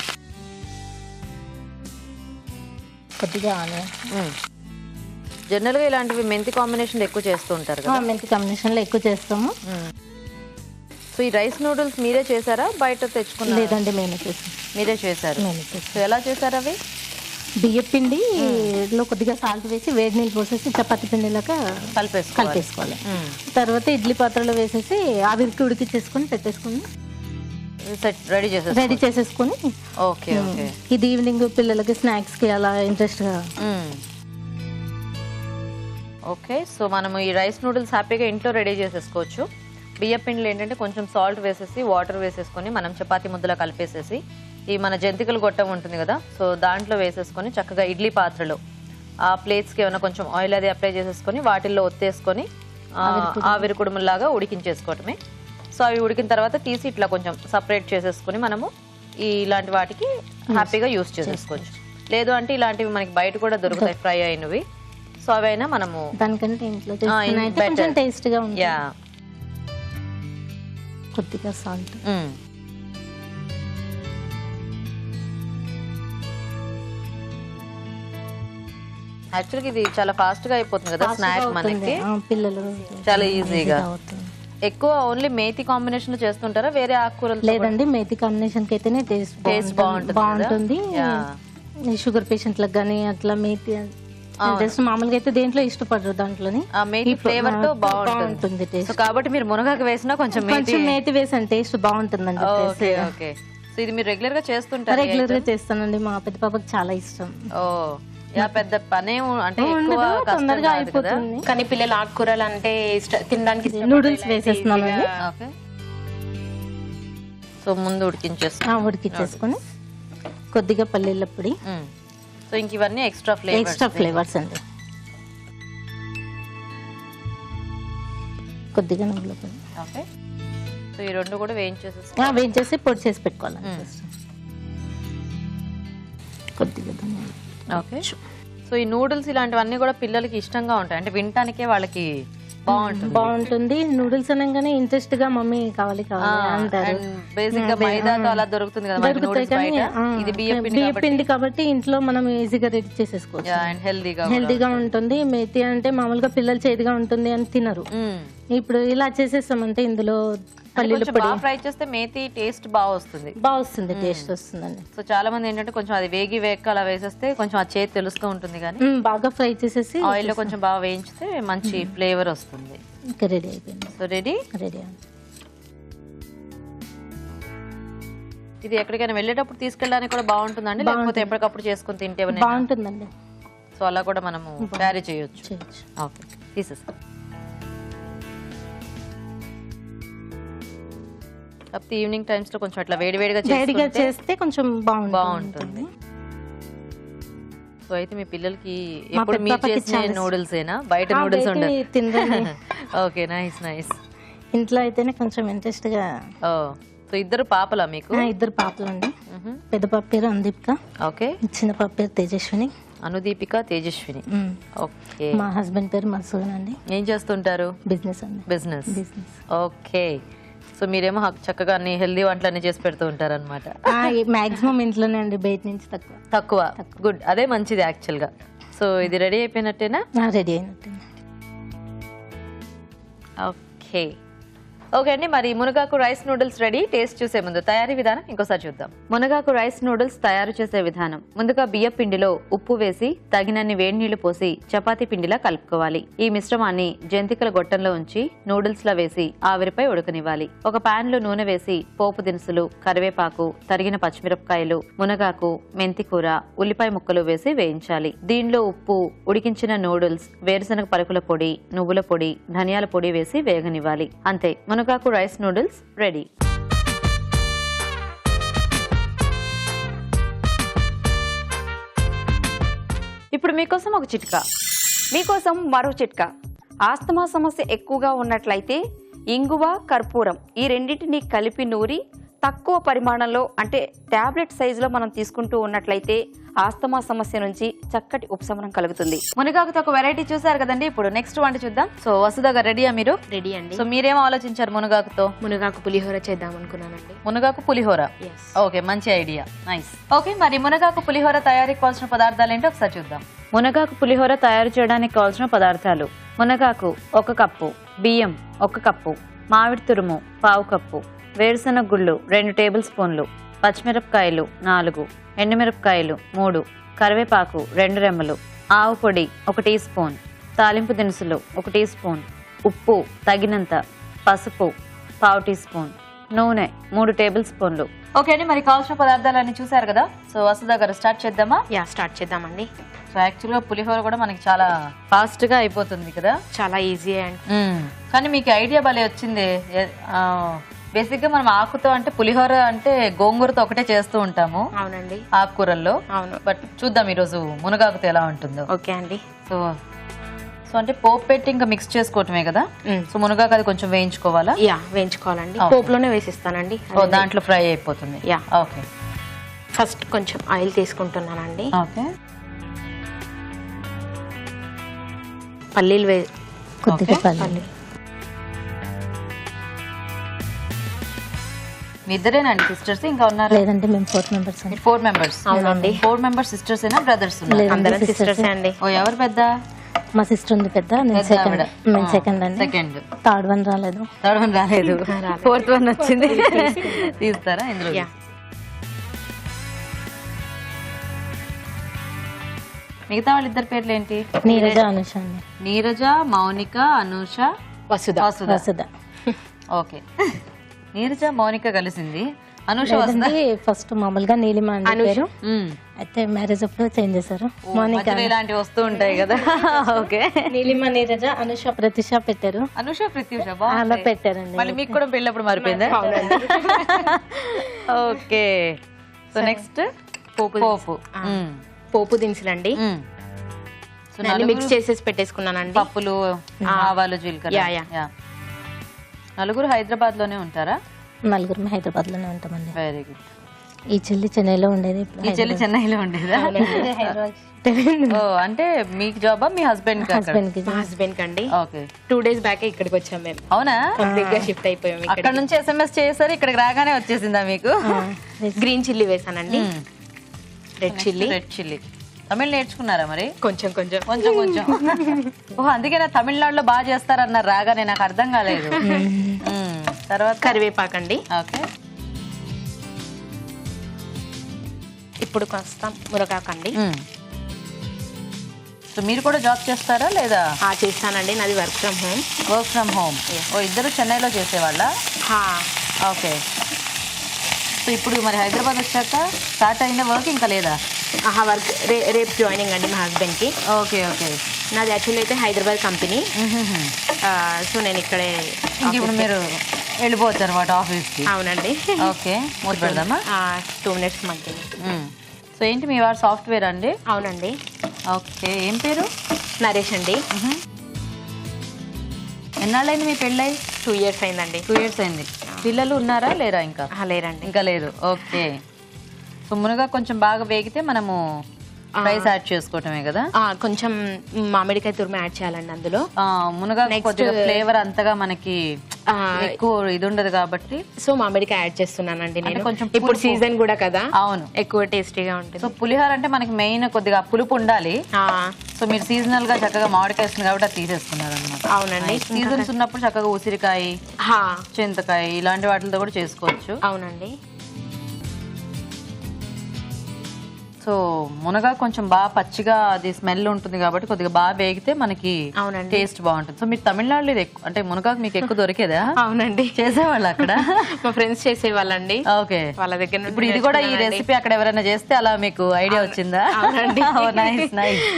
కొద్దిగా ఆనియన్. జనరల్ గా ఇలాంటివి మెంతి కాంబినేషన్ ఎక్కువ చేస్తూ ఉంటారు కదా. మెంతి కాంబినేషన్ లో ఎక్కువ చేస్తాము. సో ఈ రైస్ నూడిల్స్ మీరే చేశారా, బయట తెచ్చుకున్నారా? లేదండి, మేమే చేస్తాం. మీరే చేశారు. మేమే చేస్తాం. సో ఎలా చేశారు అవి? బియ్యపిండిలో కొద్దిగా సాల్ట్ వేసి వేడి నీళ్ళు పోసేసి చపాతి పిండిలాగా కలిపేసుకోవాలి. తర్వాత ఇడ్లీ పాత్రలో వేసేసి ఆవిరికి ఉడికిచ్చేసుకొని పెట్టేసుకుని రెడీ చేసేసుకుని, ఓకే ఓకే, ఇది ఈవినింగ్ పిల్లలకి స్నాక్స్ కి అలా ఇంట్రెస్ట్ గా. ఓకే, సో మనము ఈ రైస్ నూడిల్స్ హ్యాపీగా ఇంట్లో రెడీ చేసేసుకోవచ్చు. బియ్య పిండిలో ఏంటంటే కొంచెం సాల్ట్ వేసేసి వాటర్ వేసేసుకొని మనం చపాతీ ముద్దలా కలిపేసేసి ఈ మన జంతికలు గొట్టం ఉంటుంది కదా, సో దాంట్లో వేసేసుకొని చక్కగా ఇడ్లీ పాత్రలో ఆ ప్లేట్స్కి ఏమైనా కొంచెం ఆయిల్ అది అప్లై చేసేసుకొని వాటిల్లో ఒత్తేసుకొని ఆవిరి కుడుములాగా ఉడికించేసుకోవటమే. సో అవి ఉడికిన తర్వాత తీసి ఇట్లా కొంచెం సపరేట్ చేసేసుకొని మనము ఇలాంటి వాటికి హ్యాపీగా యూస్ చేసేసుకోవచ్చు. లేదు అంటే ఇలాంటివి మనకి బయట కూడా దొరుకుతాయి ఫ్రై అయినవి. సో అవైనా మనము దానికంటే ఇంట్లో టేస్ట్ గా ఉంటుంది. కొద్దిగా సాల్ట్, యాక్చువల్గా ఇది చాలా ఫాస్ట్ గా అయిపోతుంది కదా స్నాక్ మనకి, పిల్లలు చాలా ఈజీగా. ఎక్కువ ఓన్లీ మేతి కాంబినేషన్ లో చేస్తుంటారా, వేరే ఆకుకూరలు? లేదండి, మేతి కాంబినేషన్ కి అయితేనే టేస్ట్ బాగుంటుంది. షుగర్ పేషెంట్లకు కానీ అట్లా మేతి జస్ట్ మామూలుగా అయితే దేంట్లో ఇష్టపడరు, దాంట్లోని మేతి ఫ్లేవర్ తో బాగుంటుంది టేస్ట్. కాబట్టి మీరు మునగాకు వేసినా కొంచెం మేతి వేసాను, టేస్ట్ బాగుంటుందండి. ఓకే ఓకే, సో ఇది మీరు రెగ్యులర్ గా చేస్తుంటారు? రెగ్యులర్ గా చేస్తానండి, మా పెద్ద పాపకి చాలా ఇష్టం. ఓ, పెద్ద పనే అంటే తొందరగా అయిపోతుంది. కానీ పిల్లలు ఆకుకూరలు అంటే తినడానికి నూడిల్స్ వేసేస్తున్నానండి. సో ముందు ఉడికించేసుకొని కొద్దిగా పల్లీల పొడి. సో ఇంక ఇవన్నీ ఎక్స్ట్రా ఫ్లేవర్స్ అండి. కొద్దిగా నువ్వుల పొడి. ఓకే, సో ఈ రెండు కూడా వేయించేసి పొడి చేసి పెట్టుకోవాలి. కొద్దిగా ధనియాలు. ఓకే, సో ఈ నూడిల్స్ ఇలాంటివన్నీ కూడా పిల్లలకి ఇష్టంగా ఉంటాయి, అంటే వినటానికే వాళ్ళకి బాగుంటుంది. నూడిల్స్ అనగానే ఇంట్రెస్ట్ గా మమ్మీ కావాలి అంటారు. బేసిక్ గా మైదాతో అలా దొరుకుతుంది కదా, ఇది బియ్య పిండి కాబట్టి ఇంట్లో మనం ఈజీగా రెడీ చేసేసుకోవచ్చు. హెల్దీగా ఉంటుంది. మేతి అంటే మామూలుగా పిల్లలు చేతిగా ఉంటుంది అని తినరు. ఇప్పుడు ఇలా చేసేస్తామంటే ఇందులో పల్లీలు ఫ్రై చేస్తే మేతి టేస్ట్ బాగా వస్తుంది, టేస్ట్ వస్తుందండి. సో చాలా మంది ఏంటంటే కొంచెం అది వేగ అలా వేసేస్తే కొంచెం ఆ చేతి తెలుస్తూ ఉంటుంది, కానీ బాగా ఫ్రై చేసేసి ఆయిల్ లో కొంచెం బాగా వేయించితే మంచి ఫ్లేవర్ వస్తుంది. ఇంకా రెడీ అయిపోయింది. So ready. ఇది ఎక్కడికైనా వెళ్ళేటప్పుడు తీసుకెళ్ళడానికి కూడా బాగుంటుందండి, లేకపోతే ఎప్పటికప్పుడు చేసుకుని తింటే బాగుంటుందండి. సో అలా కూడా మనము క్యారీ చేయొచ్చు. ఓకే, తీసేస్తాం. కాకపోతే ఈవినింగ్ టైమ్స్ లో కొంచెం అట్లా వేడివేడిగా చేస్తే కొంచెం బాగుంటుంది. సో అయితే మీ పిల్లలకి ఎప్పుడు మీరు చేసిన నూడిల్స్ ఏనా, బయట నూడిల్స్ ఉండదు? Okay, nice. ఇంట్లో అయితేనే కొంచెం ఇంట్రెస్ట్ గా. సో ఇద్దరు పాపలా మీకు? ఇద్దరు పాపలండి. పెద్ద పాప పేరు అనుదీపిక. ఓకే, చిన్న పాప పేరు తేజస్విని. అనుదీపిక, తేజస్విని. ఓకే, మా హస్బెండ్ పేరు మసూదన్ అండి. ఏం చేస్తుంటారు? బిజినెస్ అండి. బిజినెస్. ఓకే, సో మీరేమో చక్కగా అన్ని హెల్దీ వంటలన్నీ చేసి పెడుతూ ఉంటారన్నమాట. మాక్సిమం ఇంట్లోనే అండి, బయట నుంచి తక్కువ. గుడ్, అదే మంచిది యాక్చువల్ గా. సో ఇది రెడీ అయిపోయినట్టేనా? రెడీ అయినట్టు. ఓకే ఓకే అండి, మరి మునగాకు రైస్ నూడిల్స్ రెడీ. టేస్ట్ చూసే ముందు తయారీ విధానం ఇంకోసారి చూద్దాం. మునగాకు రైస్ నూడిల్స్ తయారు చేసే విధానం. ముందుగా బియ్య పిండిలో ఉప్పు వేసి తగినన్ని వేడి నీళ్లు పోసి చపాతీ పిండిలా కలుపుకోవాలి. ఈ మిశ్రమాన్ని జంతికల గొట్టంలో ఉంచి నూడిల్స్ లా వేసి ఆవిరిపై ఉడకనివ్వాలి. ఒక పాన్ లో నూనె వేసి పోపు దినుసులు, కరివేపాకు, తరిగిన పచ్చిమిరపకాయలు, మునగాకు, మెంతి కూర, ఉల్లిపాయ ముక్కలు వేసి వేయించాలి. దీనిలో ఉప్పు, ఉడికించిన నూడిల్స్, వేరుశనగ పలుకుల పొడి, నువ్వుల పొడి, ధనియాల పొడి వేసి వేగనివ్వాలి. అంతే, మునగాకు రైస్ నూడిల్స్ రెడీ. ఇప్పుడు మీకోసం ఒక చిట్కా. మీకోసం మరో చిట్కా. ఆస్తమా సమస్య ఎక్కువగా ఉన్నట్లయితే ఇంగువ, కర్పూరం ఈ రెండింటిని కలిపి నూరి తక్కువ పరిమాణంలో అంటే టాబ్లెట్ సైజులో మనం తీసుకుంటూ ఉన్నట్లయితే ఆస్తమా సమస్య నుంచి చక్కటి ఉపశమనం కలుగుతుంది. మునగాకుతో ఒక వెరైటీ చూసారు కదండి. ఇప్పుడు నెక్స్ట్ వంట చూద్దాం. సో వసుధ గారు రెడీయా మీరు? రెడీ అండి. సో మీరేం ఆలోచించారు మునగాకుతో? మునగాకు పులిహోర చేద్దాం అనుకున్నానండి. మునగాకు పులిహోర, ఓకే, మంచి ఐడియా, నైస్. ఓకే, మరి మునగాకు పులిహోర తయారీకి కావాల్సిన పదార్థాలు ఏంటో ఒకసారి చూద్దాం. మునగాకు పులిహోర తయారు చేయడానికి కావాల్సిన పదార్థాలు: మునగాకు 1 కప్పు, బియ్యం 1 కప్పు, మామిడి తురుము 1/2 కప్పు, వేరుశనగ గుళ్ళు 2 టేబుల్ స్పూన్లు, పచ్చిమిరపకాయలు 4, ఎండుమిరపకాయలు 3, కరివేపాకు 2 రెమ్మలు, ఆవు పొడి 1 టీ స్పూన్, తాలింపు దినుసులు 1 టీ స్పూన్, ఉప్పు తగినంత, పసుపు 1/2 టీ స్పూన్, నూనె 3 టేబుల్ స్పూన్లు. ఓకే అండి, మరి కావాల్సిన పదార్థాలన్నీ చూసారు కదా. సో వసుధ గారు స్టార్ట్ చేద్దామా? స్టార్ట్ చేద్దామండి. సో యాక్చువల్గా పులిహోర కూడా మనకి చాలా ఫాస్ట్ గా అయిపోతుంది కదా, చాలా ఈజీ అండ్ కానీ మీకు ఐడియా భలే వచ్చింది. బేసిక్ గా మనం ఆకుతో అంటే పులిహోర అంటే గోంగూరతో ఒకటే చేస్తూ ఉంటాము. అవునండి, ఆకుకూరల్లో. అవును. బట్ చూద్దాం ఈరోజు మునగాకుతో ఎలా ఉంటుందో. ఓకే అండి. సో సో అంటే పోపు పెట్టి ఇంకా మిక్స్ చేసుకోవటమే కదా. సో మునగాకు అది కొంచెం వేయించుకోవాలా? వేయించుకోవాలండి. పోపులోనే వేసిస్తానండి. దాంట్లో ఫ్రై అయిపోతుంది. ఓకే, ఫస్ట్ కొంచెం ఆయిల్ తీసుకుంటున్నానండి. ఓకే, పల్లీలు కొద్దిగా పల్లి. మీ ఇద్దరేనండి సిస్టర్స్? ఇంకా ఉన్నారు? లేదంటే మేము 4 మెంబర్స్ అండి. 4 మెంబర్స్? అవునండి. 4 మెంబర్స్ సిస్టర్స్ ఏనా, బ్రదర్స్? అందరం సిస్టర్స్ అండి. ఓ, ఎవరు పెద్ద? మా సిస్టర్ ఉంది పెద్ద, నేను సెకండ్. మేము సెకండ్ అండి. సెకండ్. థర్డ్ వన్ రాలేదు. థర్డ్ వన్ రాలేదు, ఫోర్త్ వన్ వచ్చింది. తీస్తారా ఇందులో? మిగతా వాళ్ళిద్దరు పేర్లు ఏంటి? నీరజ, అనుష అండి. నీరజ, మౌనిక, అనుష, వసుధ. వసుధ. ఓకే, నీరజ మౌనిక కలిసింది. అనుష ఫస్ట్ మామూలుగా నీలిమ అండి పేరు, అయితే మ్యారేజ్ అప్పుడు చేంజ్ చేశారు. మౌనిక ఇలాంటివి వస్తూ ఉంటాయి కదా. ఓకే, నీలిమ, నీరజ, అనుష, ప్రత్యూష పెట్టారు. అనుష, ప్రత్యూష అలా పెట్టారండి. మళ్ళీ మీకు కూడా పెళ్ళప్పుడు మారిపోయిందా? ఓకే, సో నెక్స్ట్ పోపు దినుసులండి. మిక్స్ చేసేసి పెట్టేసుకున్నానండి. పప్పులు, ఆవాలు, జీలకర్ర. నలుగురు హైదరాబాద్ లోనే ఉంటారా? నలుగురు హైదరాబాద్ లోనే ఉంటామండి. Very good. ఈ చెల్లి చెన్నైలో ఉండేది. ఈ చెల్లి చెన్నైలో ఉండేదా? ఓ, అంటే మీకు జాబా మీ హస్బెండ్? హస్బెండ్ కండి. ఓకే, 2 days బ్యాక్ ఇక్కడికి వచ్చాం మేము. అవునా? కంప్లీట్ గా షిఫ్ట్ అయిపోయాం. అక్కడ నుంచి SMS చేశారు, ఇక్కడికి రాగానే వచ్చేసిందా మీకు? గ్రీన్ చిల్లీ వేసానండి. Red chilli. తమిళ్ నేర్చుకున్నారా మరి? కొంచెం కొంచెం. ఓహో, అందుకే నా తమిళనాడులో బాగా చేస్తారన్నారు రాగానే, నాకు అర్థం కాలేదు. తర్వాత కరివేపాకండి. ఓకే, ఇప్పుడు కాస్త మునగాకండి. సో మీరు కూడా జాబ్ చేస్తారా లేదా? చేస్తానండి, నాది వర్క్ ఫ్రమ్ హోమ్. ఓ, ఇద్దరు చెన్నైలో చేసేవాళ్ళ? ఓకే, సో ఇప్పుడు మరి హైదరాబాద్ వచ్చాక స్టార్ట్ అయిన వర్క్ ఇంకా లేదా? వర్క్ రేపు జాయినింగ్ అండి మా హస్బెండ్ కి. ఓకే, నాది యాక్చువల్లీ అయితే హైదరాబాద్ కంపెనీ. సో నేను ఇక్కడే. ఇప్పుడు మీరు వెళ్ళిపోవచ్చు అనమాట ఆఫీస్కి? అవునండి. ఓకే, మూత పెడదామా? 2 minutes మధ్య. సో ఏంటి మీ వాడు సాఫ్ట్వేర్ అండి? అవునండి. ఓకే, ఏం పేరు? నరేష్ అండి. ఎన్నాళ్ళైంది మీ పెళ్ళై? 2 years అయిందండి. 2 years అయింది. పిల్లలు ఉన్నారా లేరా? ఇంకా లేరండి. ఇంకా లేరు. ఓకే, సో మునగా కొంచెం బాగా వేగితే మనము రైస్ యాడ్ చేసుకోవటమే కదా. కొంచెం మామిడికాయ తురుము యాడ్ చేయాలండి అందులో. మునగా కొద్దిగా ఫ్లేవర్ అంతగా మనకి ఎక్కువ ఇది ఉండదు కాబట్టి సో మామిడికాయ యాడ్ చేస్తున్నానండి నేను. కొంచెం ఇప్పుడు సీజన్ కూడా కదా, అవును, ఎక్కువ టేస్టీగా ఉంటుంది. సో పులిహోర అంటే మనకి మెయిన్ కొద్దిగా పులుపు ఉండాలి. సో మీరు సీజనల్ గా చక్కగా మామిడికాయ వస్తుంది కాబట్టి అది తీసేస్తున్నారు అనమాట. అవునండి, సీజన్స్ ఉన్నప్పుడు చక్కగా ఉసిరికాయ, చింతకాయ ఇలాంటి వాటితో కూడా చేసుకోవచ్చు. అవునండి. సో మునగా కొంచెం బాగా పచ్చిగా అది స్మెల్ ఉంటుంది కాబట్టి కొద్దిగా బాగా వేగితే మనకి టేస్ట్ బాగుంటుంది. సో మీరు తమిళనాడులో ఇది ఎక్కువ అంటే మునగాకు మీకు ఎక్కువ దొరికేదా? అవునండి, చేసేవాళ్ళు అక్కడ మా ఫ్రెండ్స్ చేసేవాళ్ళండి. ఓకే, వాళ్ళ దగ్గర ఇప్పుడు ఇది కూడా ఈ రెసిపీ అక్కడ ఎవరైనా చేస్తే అలా మీకు ఐడియా వచ్చిందా? Nice nice.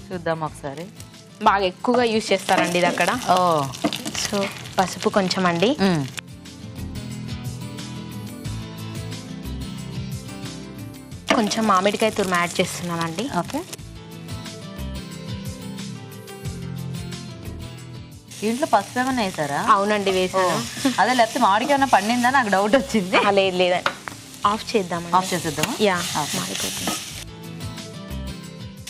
చూద్దాం ఒకసారి. బాగా ఎక్కువగా యూజ్ చేస్తారండి ఇది అక్కడ. సో పసుపు కొంచెం అండి, కొంచెం మామిడికాయ తురుము యాడ్ చేస్తున్నానండి. ఓకే, దీంట్లో పసుపు ఏమన్నా వేసారా? అవునండి, వేసాను. అదే లేకపోతే మామిడికాయ ఏమన్నా పండిందా నాకు డౌట్ వచ్చింది. లేదు లేదండి, ఆఫ్ చేద్దాం. ఆఫ్ చేసేద్దాం. యా, మాడిపోతుంది.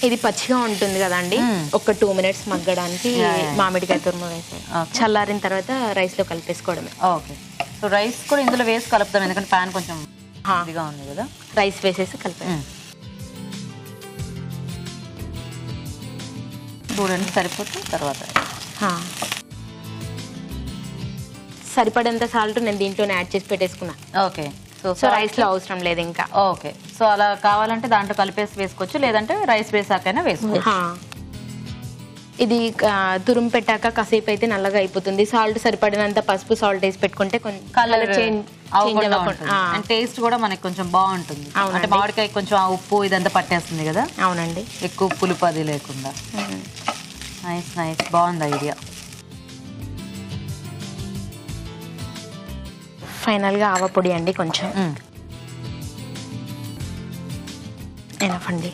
ఇది పచ్చిగా ఉంటుంది కదండి, ఒక 2 minutes మగ్గడానికి మామిడికాయ తురుము వేసాను. చల్లారిన తర్వాత రైస్ లో కలిపేసుకోవడమే. ఓకే, సో రైస్ కూడా ఇందులో వేసి కలుపుతాం ఎందుకంటే ప్యాన్ కొంచెం ఇదిగా ఉంది కదా. రైస్ వేసేసి కలిపే చూడండి సరిపోతే తర్వాత సరిపడేంత సాల్ట్ నేను దీంట్లోనే యాడ్ చేసి పెట్టేసుకున్నా. ఓకే, సో రైస్ లో అవసరం లేదు ఇంకా. ఓకే, సో అలా కావాలంటే దాంట్లో కలిపేసి వేసుకోవచ్చు, లేదంటే రైస్ వేసాకైనా వేసుకోవచ్చు. ఇది తురుము పెట్టాక కాసేపు అయితే నల్లగా అయిపోతుంది. సాల్ట్ సరిపడినంత పసుపు సాల్ట్ వేసి పెట్టుకుంటే కలర్ చేంజ్ అండ్ టేస్ట్ కూడా మనకి కొంచెం బాగుంటుంది. అంటే మామిడికాయ కొంచెం ఆ ఉప్పు ఇదంతా పట్టేస్తుంది కదా. అవునండి, ఎక్కువ పులుపు అది లేకుండా. నైస్ నైస్, బాగుంది ఐడియా. ఫైనల్ గా ఆవ పొడి అండి కొంచెం ఎనఫ్ అండి.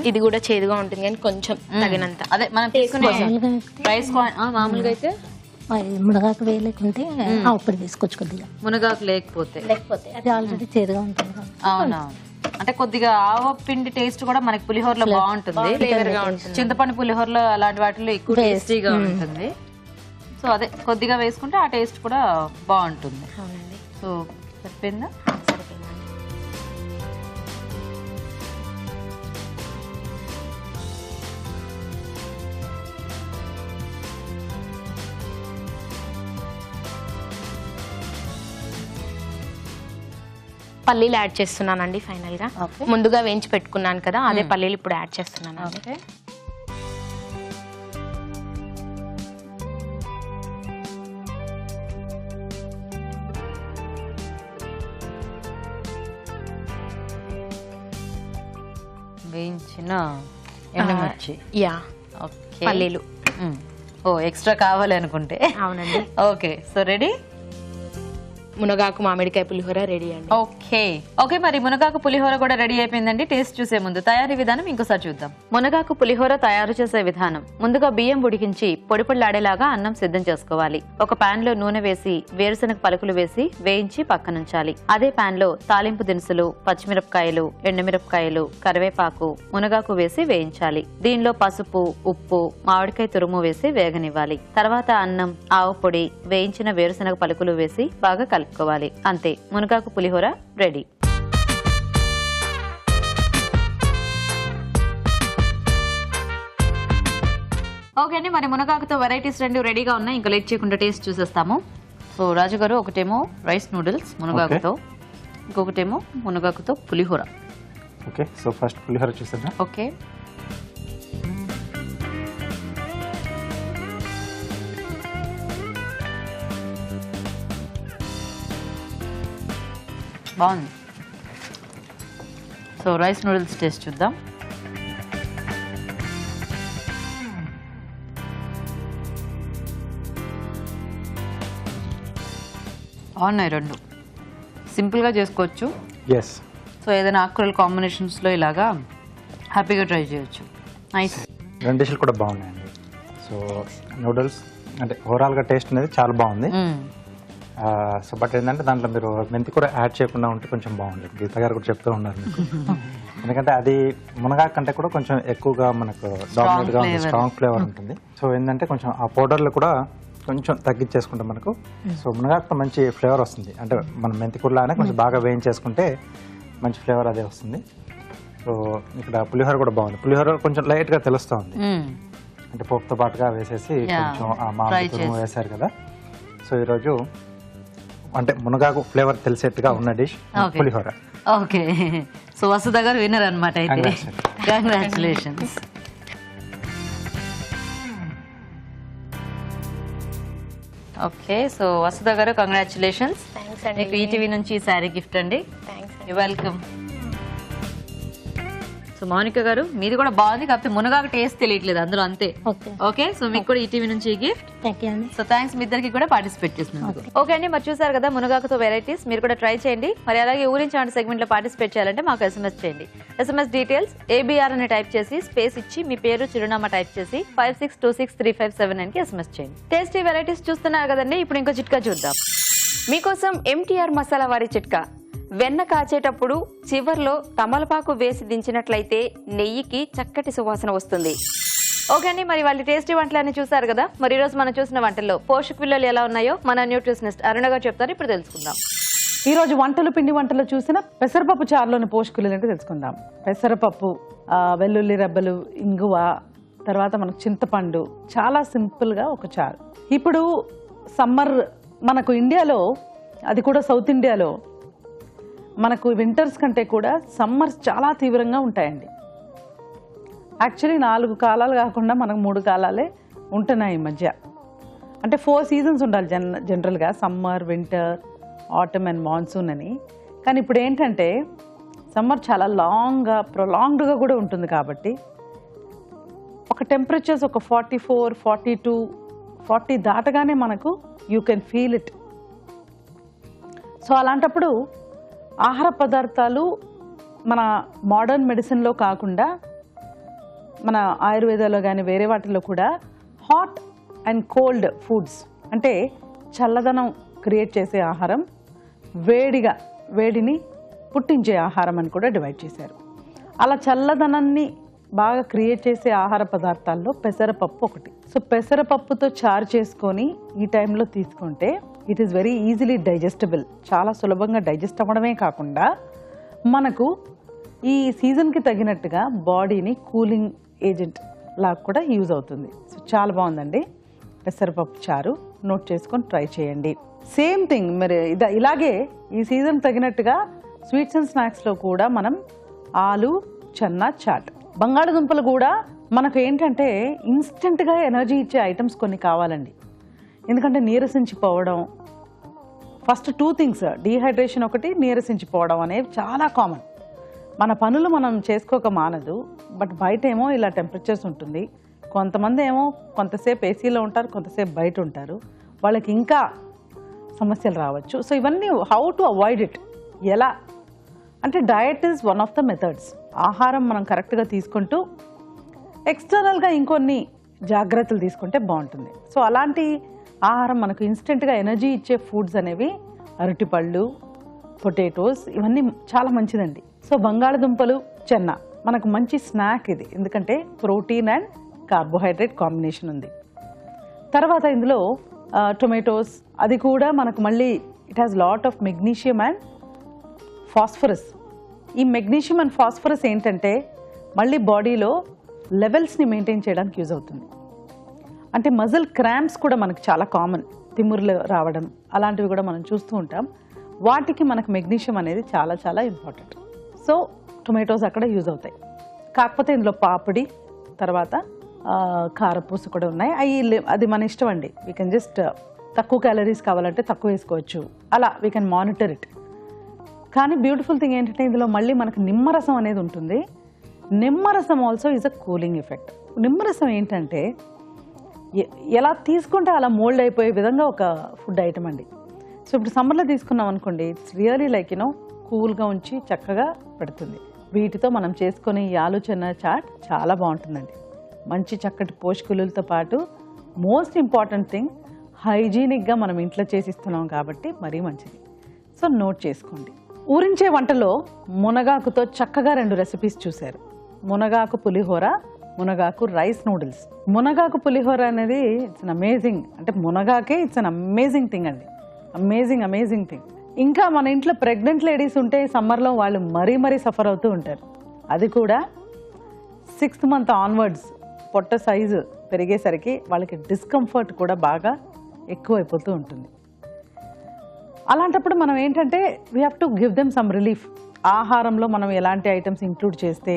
ఇది కూడా చేదుగా ఉంటుంది కానీ కొంచెం తగినంత. అదే మనం రైస్ మామూలుగా అయితే మునగాకు వేయలేకుంటే ఆవుపొడి తీసుకోవచ్చు కొద్దిగా. మునగాకు లేకపోతే అది ఆల్రెడీ చేదుగా ఉంటుంది. అవునా, అంటే కొద్దిగా ఆవ పిండి టేస్ట్ కూడా మనకి పులిహోరలో బాగుంటుంది. చింతపండు పులిహోరలో అలాంటి వాటిలో ఎక్కువ టేస్టీగా ఉంటుంది. సో అదే కొద్దిగా వేసుకుంటే ఆ టేస్ట్ కూడా బాగుంటుంది. సో సరిపోయిందా? పల్లీలు యాడ్ చేస్తున్నానండి ఫైనల్ గా. ముందుగా వేయించి పెట్టుకున్నాను కదా, అదే పల్లీలు ఇప్పుడు యాడ్ చేస్తున్నాను. ఓకే, వేయించిన ఎండుమిర్చి. యా, ఓకే, పల్లీలు. ఓ ఎక్స్ట్రా కావాలి అనుకుంటే. అవునండి. Okay, so ready. మునగాకు మామిడికాయ పులిహోర రెడీ అండి. ఓకే ఓకే, మరి మునగాకు పులిహోర కూడా రెడీ అయిపోయిందండి. టేస్ట్ చూసే ముందు తయారీ విధానం ఇంకోసారి చూద్దాం. మునగాకు పులిహోర తయారు చేసే విధానం: ముందుగా బియ్యం ఉడికించి పొడి పొడిలాడేలాగా అన్నం సిద్ధం చేసుకోవాలి. ఒక పాన్ లో నూనె వేసి వేరుశనగ పలుకులు వేసి వేయించి పక్కనుంచాలి. అదే పాన్ లో తాలింపు దినుసులు, పచ్చిమిరపకాయలు, ఎండుమిరపకాయలు, కరివేపాకు, మునగాకు వేసి వేయించాలి. దీనిలో పసుపు, ఉప్పు, మామిడికాయ తురుము వేసి వేగనివ్వాలి. తర్వాత అన్నం, ఆవు పొడి, వేయించిన వేరుశనగ పలుకులు వేసి బాగా కలుపుకోవాలి. అంతే, మునగాకు పులిహోర రెడీ. ఓకే అండి, మరి మునగాకుతో వెరైటీస్ రెండు రెడీగా ఉన్నాయి. ఇంకా లేట్ చేయకుండా టేస్ట్ చూసేస్తాము. సో రాజు గారు, ఒకటేమో రైస్ నూడిల్స్ మునగాకుతో, ఇంకొకటేమో మునగాకుతో పులిహోర. ఓకే, సో ఫస్ట్ పులిహోర చూసేద్దాం. ఓకే, బాగుంది. సో రైస్ నూడిల్స్ టేస్ట్ చూద్దాం. బాగున్నాయి రెండు, సింపుల్గా చేసుకోవచ్చు. ఎస్, సో ఏదైనా ఆకుకూరల కాంబినేషన్స్లో ఇలాగా హ్యాపీగా ట్రై చేయొచ్చు. నైస్. రెండు డిష్లు కూడా బాగున్నాయండి. సో నూడిల్స్ అంటే ఓవరాల్గా టేస్ట్ అనేది చాలా బాగుంది. సో బట్ ఏంటంటే దాంట్లో మీరు మెంతి కూడా యాడ్ చేయకుండా ఉంటే కొంచెం బాగుంటుంది. గీత గారు కూడా చెప్తూ ఉన్నారు మీకు. ఎందుకంటే అది మునగాకు కంటే కూడా కొంచెం ఎక్కువగా మనకు డామినేట్గా ఉంది, స్ట్రాంగ్ ఫ్లేవర్ ఉంటుంది. సో ఏంటంటే కొంచెం ఆ పౌడర్లో కూడా కొంచెం తగ్గించేసుకుంటే మనకు సో మునగాకుతో మంచి ఫ్లేవర్ వస్తుంది. అంటే మనం మెంతికూరలానే కొంచెం బాగా వేయించేసుకుంటే మంచి ఫ్లేవర్ అదే వస్తుంది. సో ఇక్కడ పులిహోర కూడా బాగుంది. పులిహోర కొంచెం లైట్గా తెలుస్తూ ఉంది, అంటే పోపుతో పాటుగా వేసేసి కొంచెం ఆ మామిడి తురుము వేశారు కదా. సో ఈరోజు అంటే మునగాకు ఫ్లేవర్ తెలిసేట్టుగా ఉన్న డిష్ పులిహోర. ఓకే, సో వసుధ గారు విన్నర్ అనమాట అయితే. కంగ్రాచులేషన్స్. ఓకే, సో వసుధ గారు కంగ్రాచులేషన్స్. మీకు ఈటీవీ నుంచి ఈ శారీ గిఫ్ట్ అండి. వెల్కమ్. సో మౌనిక గారు మీది కూడా బాగుంది, కాకపోతే మునగాకు టేస్ట్ తెలియట్లేదు అందులో, అంతే. ఓకే, సో మీకు కూడా ఈటీవీ నుంచి గిఫ్ట్. సో థ్యాంక్స్ మీ ఇద్దరికి కూడా పార్టిసిపేట్ చేస్తున్నారు. ఓకే అండి, మరి చూసారు కదా మునగాకుతో వెరైటీస్, మీరు కూడా ట్రై చేయండి. మరి అలాగే ఊరించే సెగ్మెంట్ లో పార్టిసిపేట్ చేయాలంటే మాకు SMS చేయండి. SMS డీటెయిల్స్ ABR అని టైప్ చేసి స్పేస్ ఇచ్చి మీ పేరు చిరునామా టైప్ చేసి 56263579 కి SMS చేయండి. టేస్టీ వెరైటీస్ చూస్తున్నారు కదండి, ఇప్పుడు ఇంకో చిట్కా చూద్దాం. మీకోసం MTR మసాలా వారి చిట్కా. వెన్న కాచేటప్పుడు చివర్లో తమలపాకు వేసి దించినట్లయితే నెయ్యికి చక్కటి సువాసన వస్తుంది. ఓకే అండి, మరి వాళ్ళ టేస్టీ వంటలన్నీ చూసారు కదా. మరి ఈ రోజు మనం చూసిన వంటల్లో పోషక విలువలు ఎలా ఉన్నాయో మన న్యూట్రిషనిస్ట్ అరుణ గారు చెప్తారు, ఇప్పుడు తెలుసుకుందాం. ఈ రోజు పిండి వంటలు చూసిన పెసరపప్పు చారులోని పోషకులు ఏంటో తెలుసుకుందాం. పెసరపప్పు, వెల్లుల్లి రెబ్బలు, ఇంగువ, తర్వాత మనకు చింతపండు, చాలా సింపుల్గా ఒక చారు. ఇప్పుడు సమ్మర్ మనకు ఇండియాలో, అది కూడా సౌత్ ఇండియాలో మనకు వింటర్స్ కంటే కూడా సమ్మర్స్ చాలా తీవ్రంగా ఉంటాయండి. యాక్చువల్లీ 4 కాలాలు కాకుండా మనకు 3 కాలాలే ఉంటున్నాయి ఈ మధ్య. అంటే 4 సీజన్స్ ఉండాలి జనరల్గా, summer, winter, atom and monsoon అని. కానీ ఇప్పుడు ఏంటంటే సమ్మర్ చాలా ప్రొలాంగ్డ్గా కూడా ఉంటుంది. కాబట్టి ఒక టెంపరేచర్స్ ఒక 44, 42, 40 దాటగానే మనకు you can feel it. So అలాంటప్పుడు ఆహార పదార్థాలు మన మోడర్న్ మెడిసిన్లో కాకుండా మన ఆయుర్వేదాలో కానీ వేరే వాటిలో కూడా హాట్ అండ్ కోల్డ్ ఫుడ్స్, అంటే చల్లదనం క్రియేట్ చేసే ఆహారం, వేడిని పుట్టించే ఆహారం అని కూడా డివైడ్ చేశారు. అలా చల్లదనాన్ని బాగా క్రియేట్ చేసే ఆహార పదార్థాల్లో పెసరపప్పు ఒకటి. సో పెసరపప్పుతో చారు చేసుకొని ఈ టైంలో తీసుకుంటే it is very easily digestible. చాలా సులభంగా డైజెస్ట్ అవ్వడమే కాకుండా మనకు ఈ సీజన్కి తగినట్టుగా బాడీని కూలింగ్ ఏజెంట్ లాగా కూడా యూజ్ అవుతుంది. సో చాలా బాగుందండి పెసరపప్పు చారు, నోట్ చేసుకొని ట్రై చేయండి. సేమ్ థింగ్ మరి ఇలాగే ఈ సీజన్ తగినట్టుగా స్వీట్స్ అండ్ స్నాక్స్లో కూడా మనం ఆలు చన్నా చాట్, బంగాళదుంపలు కూడా మనకు ఏంటంటే ఇన్స్టెంట్గా ఎనర్జీ ఇచ్చే ఐటమ్స్ కొన్ని కావాలండి. ఎందుకంటే నీరసించిపోవడం, ఫస్ట్ 2 థింగ్స్, డీహైడ్రేషన్ ఒకటి, నీరసించిపోవడం అనేవి చాలా కామన్. మన పనులు మనం చేసుకోక మానదు, బట్ బయట ఏమో ఇలా టెంపరేచర్స్ ఉంటుంది. కొంతమంది ఏమో కొంతసేపు ఏసీలో ఉంటారు, కొంతసేపు బయట ఉంటారు, వాళ్ళకి ఇంకా సమస్యలు రావచ్చు. సో ఇవన్నీ హౌ టు అవాయిడ్ ఇట్, ఎలా అంటే diet is one of the methods. ఆహారం మనం కరెక్ట్గా తీసుకుంటూ ఎక్స్టర్నల్గా ఇంకొన్ని జాగ్రత్తలు తీసుకుంటే బాగుంటుంది. సో అలాంటి ఆహారం మనకు ఇన్స్టెంట్గా ఎనర్జీ ఇచ్చే ఫుడ్స్ అనేవి అరటిపళ్ళు, పొటాటోస్, ఇవన్నీ చాలా మంచిదండి. సో బంగాళదుంపలు, చెన్న మనకు మంచి స్నాక్ ఇది, ఎందుకంటే ప్రోటీన్ అండ్ కార్బోహైడ్రేట్ కాంబినేషన్ ఉంది. తర్వాత ఇందులో టొమాటోస్, అది కూడా మనకు మళ్ళీ it has lot of magnesium and phosphorus. ఈ మెగ్నీషియం అండ్ ఫాస్ఫరస్ ఏంటంటే మళ్ళీ బాడీలో లెవెల్స్ని మెయింటైన్ చేయడానికి యూజ్ అవుతుంది. అంటే మజిల్ క్రాంప్స్ కూడా మనకు చాలా కామన్, తిమ్మురులు రావడం అలాంటివి కూడా మనం చూస్తూ ఉంటాం. వాటికి మనకు మెగ్నీషియం అనేది చాలా చాలా ఇంపార్టెంట్. సో టొమాటోస్ అక్కడ యూజ్ అవుతాయి. కాకపోతే ఇందులో పాపిడి, తర్వాత కారపూస కూడా ఉన్నాయి. అది మన ఇష్టం అండి. వీ కెన్ జస్ట్ తక్కువ క్యాలరీస్ కావాలంటే తక్కువ వేసుకోవచ్చు, అలా వీ కెన్ మానిటర్ ఇట్. కానీ బ్యూటిఫుల్ థింగ్ ఏంటంటే ఇందులో మళ్ళీ మనకు నిమ్మరసం అనేది ఉంటుంది. నిమ్మరసం also is a cooling effect. నిమ్మరసం ఏంటంటే ఎలా తీసుకుంటే అలా మోల్డ్ అయిపోయే విధంగా ఒక ఫుడ్ ఐటమ్ అండి. సో ఇప్పుడు సమ్మర్లో తీసుకున్నాం అనుకోండి, ఇట్స్ రియలీ లైక్ కూల్గా ఉంచి చక్కగా పెడుతుంది. వీటితో మనం చేసుకునే ఈ ఆలు చెన్న చాట్ చాలా బాగుంటుందండి. మంచి చక్కటి పోషకులతో పాటు మోస్ట్ ఇంపార్టెంట్ థింగ్ హైజీనిక్గా మనం ఇంట్లో చేసిస్తున్నాం కాబట్టి మరీ మంచిది. సో నోట్ చేసుకోండి. ఊరించే వంటలో మునగాకుతో చక్కగా 2 రెసిపీస్ చూశారు. మునగాకు పులిహోర, మునగాకు రైస్ నూడిల్స్. మునగాకు పులిహోర అనేది ఇట్స్ అన్ అమేజింగ్, అంటే మునగాకే ఇట్స్ అన్ అమేజింగ్ థింగ్ అండి, అమేజింగ్ థింగ్. ఇంకా మన ఇంట్లో ప్రెగ్నెంట్ లేడీస్ ఉంటే సమ్మర్లో వాళ్ళు మరీ సఫర్ అవుతూ ఉంటారు. అది కూడా 6th month ఆన్వర్డ్స్ పొట్ట సైజు పెరిగేసరికి వాళ్ళకి డిస్కంఫర్ట్ కూడా బాగా ఎక్కువైపోతూ ఉంటుంది. అలాంటప్పుడు మనం ఏంటంటే we have to give them some relief. ఆహారంలో మనం ఎలాంటి ఐటమ్స్ ఇంక్లూడ్ చేస్తే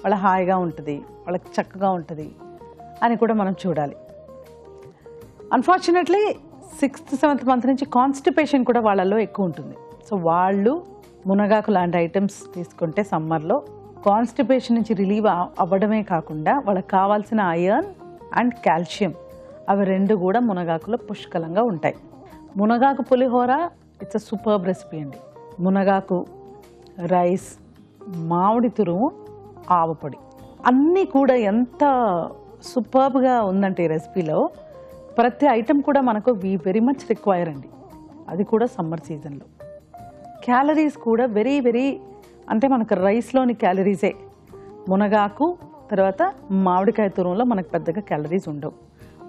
వాళ్ళ హాయిగా ఉంటుంది, వాళ్ళకి చక్కగా ఉంటుంది అని కూడా మనం చూడాలి. అన్ఫార్చునేట్లీ 6th, 7th month నుంచి కాన్స్టిపేషన్ కూడా వాళ్ళల్లో ఎక్కువ ఉంటుంది. సో వాళ్ళు మునగాకు లాంటి ఐటమ్స్ తీసుకుంటే సమ్మర్లో కాన్స్టిపేషన్ నుంచి రిలీవ్ అవ్వడమే కాకుండా వాళ్ళకి కావాల్సిన ఐరన్ అండ్ కాల్షియం అవి రెండు కూడా మునగాకులో పుష్కలంగా ఉంటాయి. మునగాకు పులిహోర ఇట్స్ అ సూపర్బ్ రెసిపీ అండి. మునగాకు, రైస్, మామిడి తురుము, ఆవపొడి అన్నీ కూడా ఎంత సూపర్బ్గా ఉందంటే ఈ రెసిపీలో ప్రతి ఐటెం కూడా మనకు వెరీ మచ్ రిక్వైర్ అండి. అది కూడా సమ్మర్ సీజన్లో. క్యాలరీస్ కూడా వెరీ అంటే మనకు రైస్లోని క్యాలరీసే. మునగాకు తర్వాత మామిడికాయ తురుములో మనకు పెద్దగా క్యాలరీస్ ఉండవు.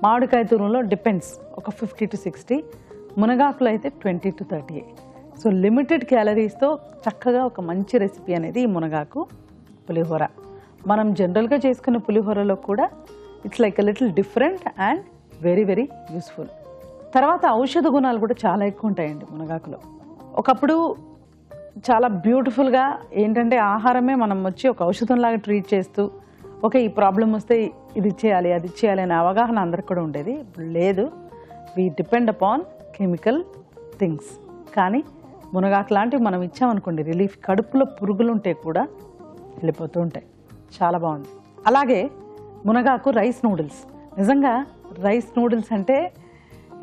మామిడికాయ తురుములో డిపెండ్స్ ఒక 50 to 60, మునగాకులో అయితే 20 to 30. సో లిమిటెడ్ క్యాలరీస్తో చక్కగా ఒక మంచి రెసిపీ అనేది ఈ మునగాకు పులిహోర. మనం జనరల్గా చేసుకునే పులిహోరలో కూడా it's like a little different and very useful. తర్వాత ఔషధ గుణాలు కూడా చాలా ఎక్కువ ఉంటాయండి మునగాకులో. ఒకప్పుడు చాలా బ్యూటిఫుల్గా ఏంటంటే ఆహారమే మనం వచ్చి ఒక ఔషధంలాగా ట్రీట్ చేస్తూ ఓకే ఈ ప్రాబ్లం వస్తే ఇది చేయాలి అది చేయాలి అనే అవగాహన అందరికి కూడా ఉండేది. లేదు, we depend upon chemical things. కానీ మునగాకు లాంటివి మనం ఇచ్చామనుకోండి రిలీఫ్, కడుపులో పురుగులు ఉంటే కూడా వెళ్ళిపోతూ ఉంటాయి. చాలా బాగుంది. అలాగే మునగాకు రైస్ నూడిల్స్. నిజంగా రైస్ నూడిల్స్ అంటే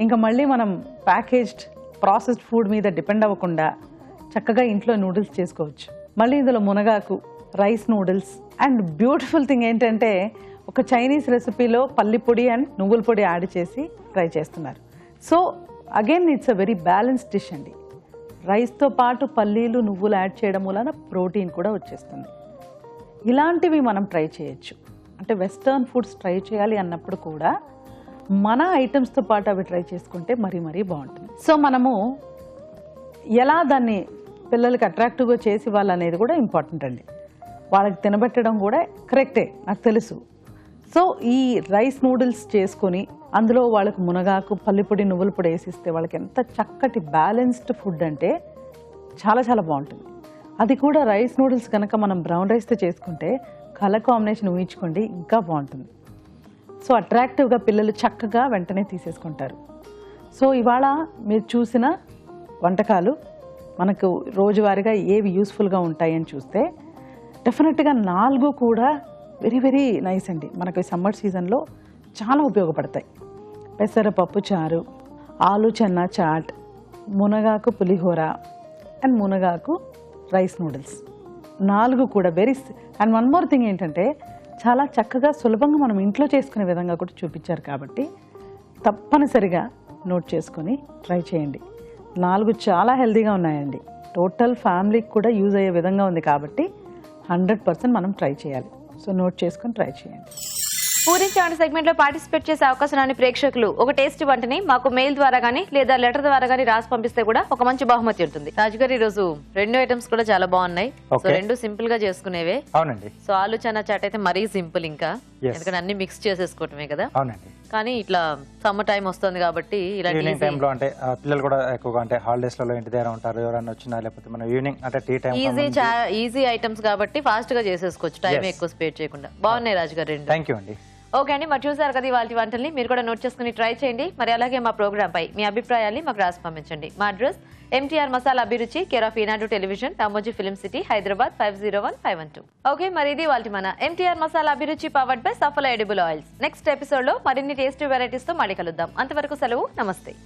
ఇంకా మళ్ళీ మనం ప్యాకేజ్డ్ ప్రాసెస్డ్ ఫుడ్ మీద డిపెండ్ అవ్వకుండా చక్కగా ఇంట్లో నూడిల్స్ చేసుకోవచ్చు. మళ్ళీ ఇందులో మునగాకు, rice noodles and beautiful thing ఏంటంటే ఒక చైనీస్ రెసిపీలో పల్లి పొడి అండ్ నువ్వుల పొడి యాడ్ చేసి ట్రై చేస్తున్నారు. So again it's a very balanced dish అండి. రైస్తో పాటు పల్లీలు, నువ్వులు యాడ్ చేయడం వలన ప్రోటీన్ కూడా వచ్చేస్తుంది. ఇలాంటివి మనం ట్రై చేయొచ్చు. అంటే వెస్టర్న్ ఫుడ్స్ ట్రై చేయాలి అన్నప్పుడు కూడా మన ఐటమ్స్తో పాటు అవి ట్రై చేసుకుంటే మరీ బాగుంటుంది. సో మనము ఎలా దాన్ని పిల్లలకి అట్రాక్టివ్గా చేసి ఇవ్వాలనేది కూడా ఇంపార్టెంట్ అండి. వాళ్ళకి తినబెట్టడం కూడా కరెక్టే, నాకు తెలుసు. సో ఈ రైస్ నూడిల్స్ చేసుకొని అందులో వాళ్ళకి మునగాకు, పల్లిపొడి, నువ్వుల పొడి వేసిస్తే వాళ్ళకి ఎంత చక్కటి బ్యాలెన్స్డ్ ఫుడ్ అంటే చాలా బాగుంటుంది. అది కూడా రైస్ నూడిల్స్ కనుక మనం బ్రౌన్ రైస్తో చేసుకుంటే కలర్ కాంబినేషన్ ఊహించుకోండి, ఇంకా బాగుంటుంది. సో అట్రాక్టివ్గా పిల్లలు చక్కగా వెంటనే తీసేసుకుంటారు. సో ఇవాళ మీరు చూసిన వంటకాలు మనకు రోజువారీగా ఏవి యూస్ఫుల్గా ఉంటాయని చూస్తే డెఫినెట్గా 4 కూడా వెరీ నైస్ అండి. మనకు ఈ సమ్మర్ సీజన్లో చాలా ఉపయోగపడతాయి. పెసరపప్పు చారు, ఆలు చెన్నా చాట్, మునగాకు పులిహోర అండ్ మునగాకు రైస్ నూడిల్స్ 4 కూడా అండ్ వన్ మోర్ థింగ్ ఏంటంటే చాలా చక్కగా సులభంగా మనం ఇంట్లో చేసుకునే విధంగా కూడా చూపించారు. కాబట్టి తప్పనిసరిగా నోట్ చేసుకొని ట్రై చేయండి. 4 చాలా హెల్తీగా ఉన్నాయండి. టోటల్ ఫ్యామిలీకి కూడా యూజ్ అయ్యే విధంగా ఉంది కాబట్టి 100% మనం ట్రై చేయాలి. సో నోట్ చేసుకొని ట్రై చేయండి. పూరించి వంట సెగ్మెంట్ లో పార్టిసిపేట్ చేసే అవకాశం రాని ప్రేక్షకులు ఒక టేస్టీ వంటని మాకు మెయిల్ ద్వారా గానీ లేదా లెటర్ ద్వారా గానీ రాసి పంపిస్తే కూడా ఒక మంచి బహుమతి ఉంటుంది. రాజుగారు ఈ రోజు 2 ఐటమ్స్ కూడా చాలా బాగున్నాయి. సో 2 సింపుల్ గా చేసుకునేవే. అవునండి. సో ఆలు చనా చాట్ అయితే మరీ సింపుల్, ఇంకా ఎందుకంటే అన్ని మిక్స్ చేసేసుకోవటమే కదా. అవునండి. కానీ ఇట్లా సమ్మర్ టైం వస్తుంది కాబట్టి ఈవినింగ్ టైంలో అంటే పిల్లలు కూడా ఎక్కువగా అంటే హాలిడేస్ లో ఇంటి దగ్గర ఉంటారు, ఎవరైనా వచ్చినా లేకపోతే మనం ఈవినింగ్ అంటే టీ టైం ఈజీ ఐటమ్స్ కాబట్టి ఫాస్ట్ గా చేసేసుకోవచ్చు, టైం ఎక్కువ స్పెండ్ చేయకుండా. బాగున్నాయి రాజుగారు 2. థ్యాంక్ యూ అండి. ఓకే అండి, మరి చూసారు కదా ఇవాళ వంటల్ని. మీరు కూడా నోట్ చేసుకుని ట్రై చేయండి. మరి అలాగే మా ప్రోగ్రామ్ పై మీ అభిప్రాయాల్ని మాకు రాసి పంపించండి. మా address MTR masala Abhiruchi, care of Eenadu television, Ramoji film city, Hyderabad 501512. Okay, మరి ఇది వాళ్ళ మన MTR masala Abhiruchi powered by Safala edible oils. Next episode లో మరిన్ని టేస్టీ వెరైటీస్ తో మళ్ళీ కలుద్దాం. అంతవరకు సెలవు, నమస్తే.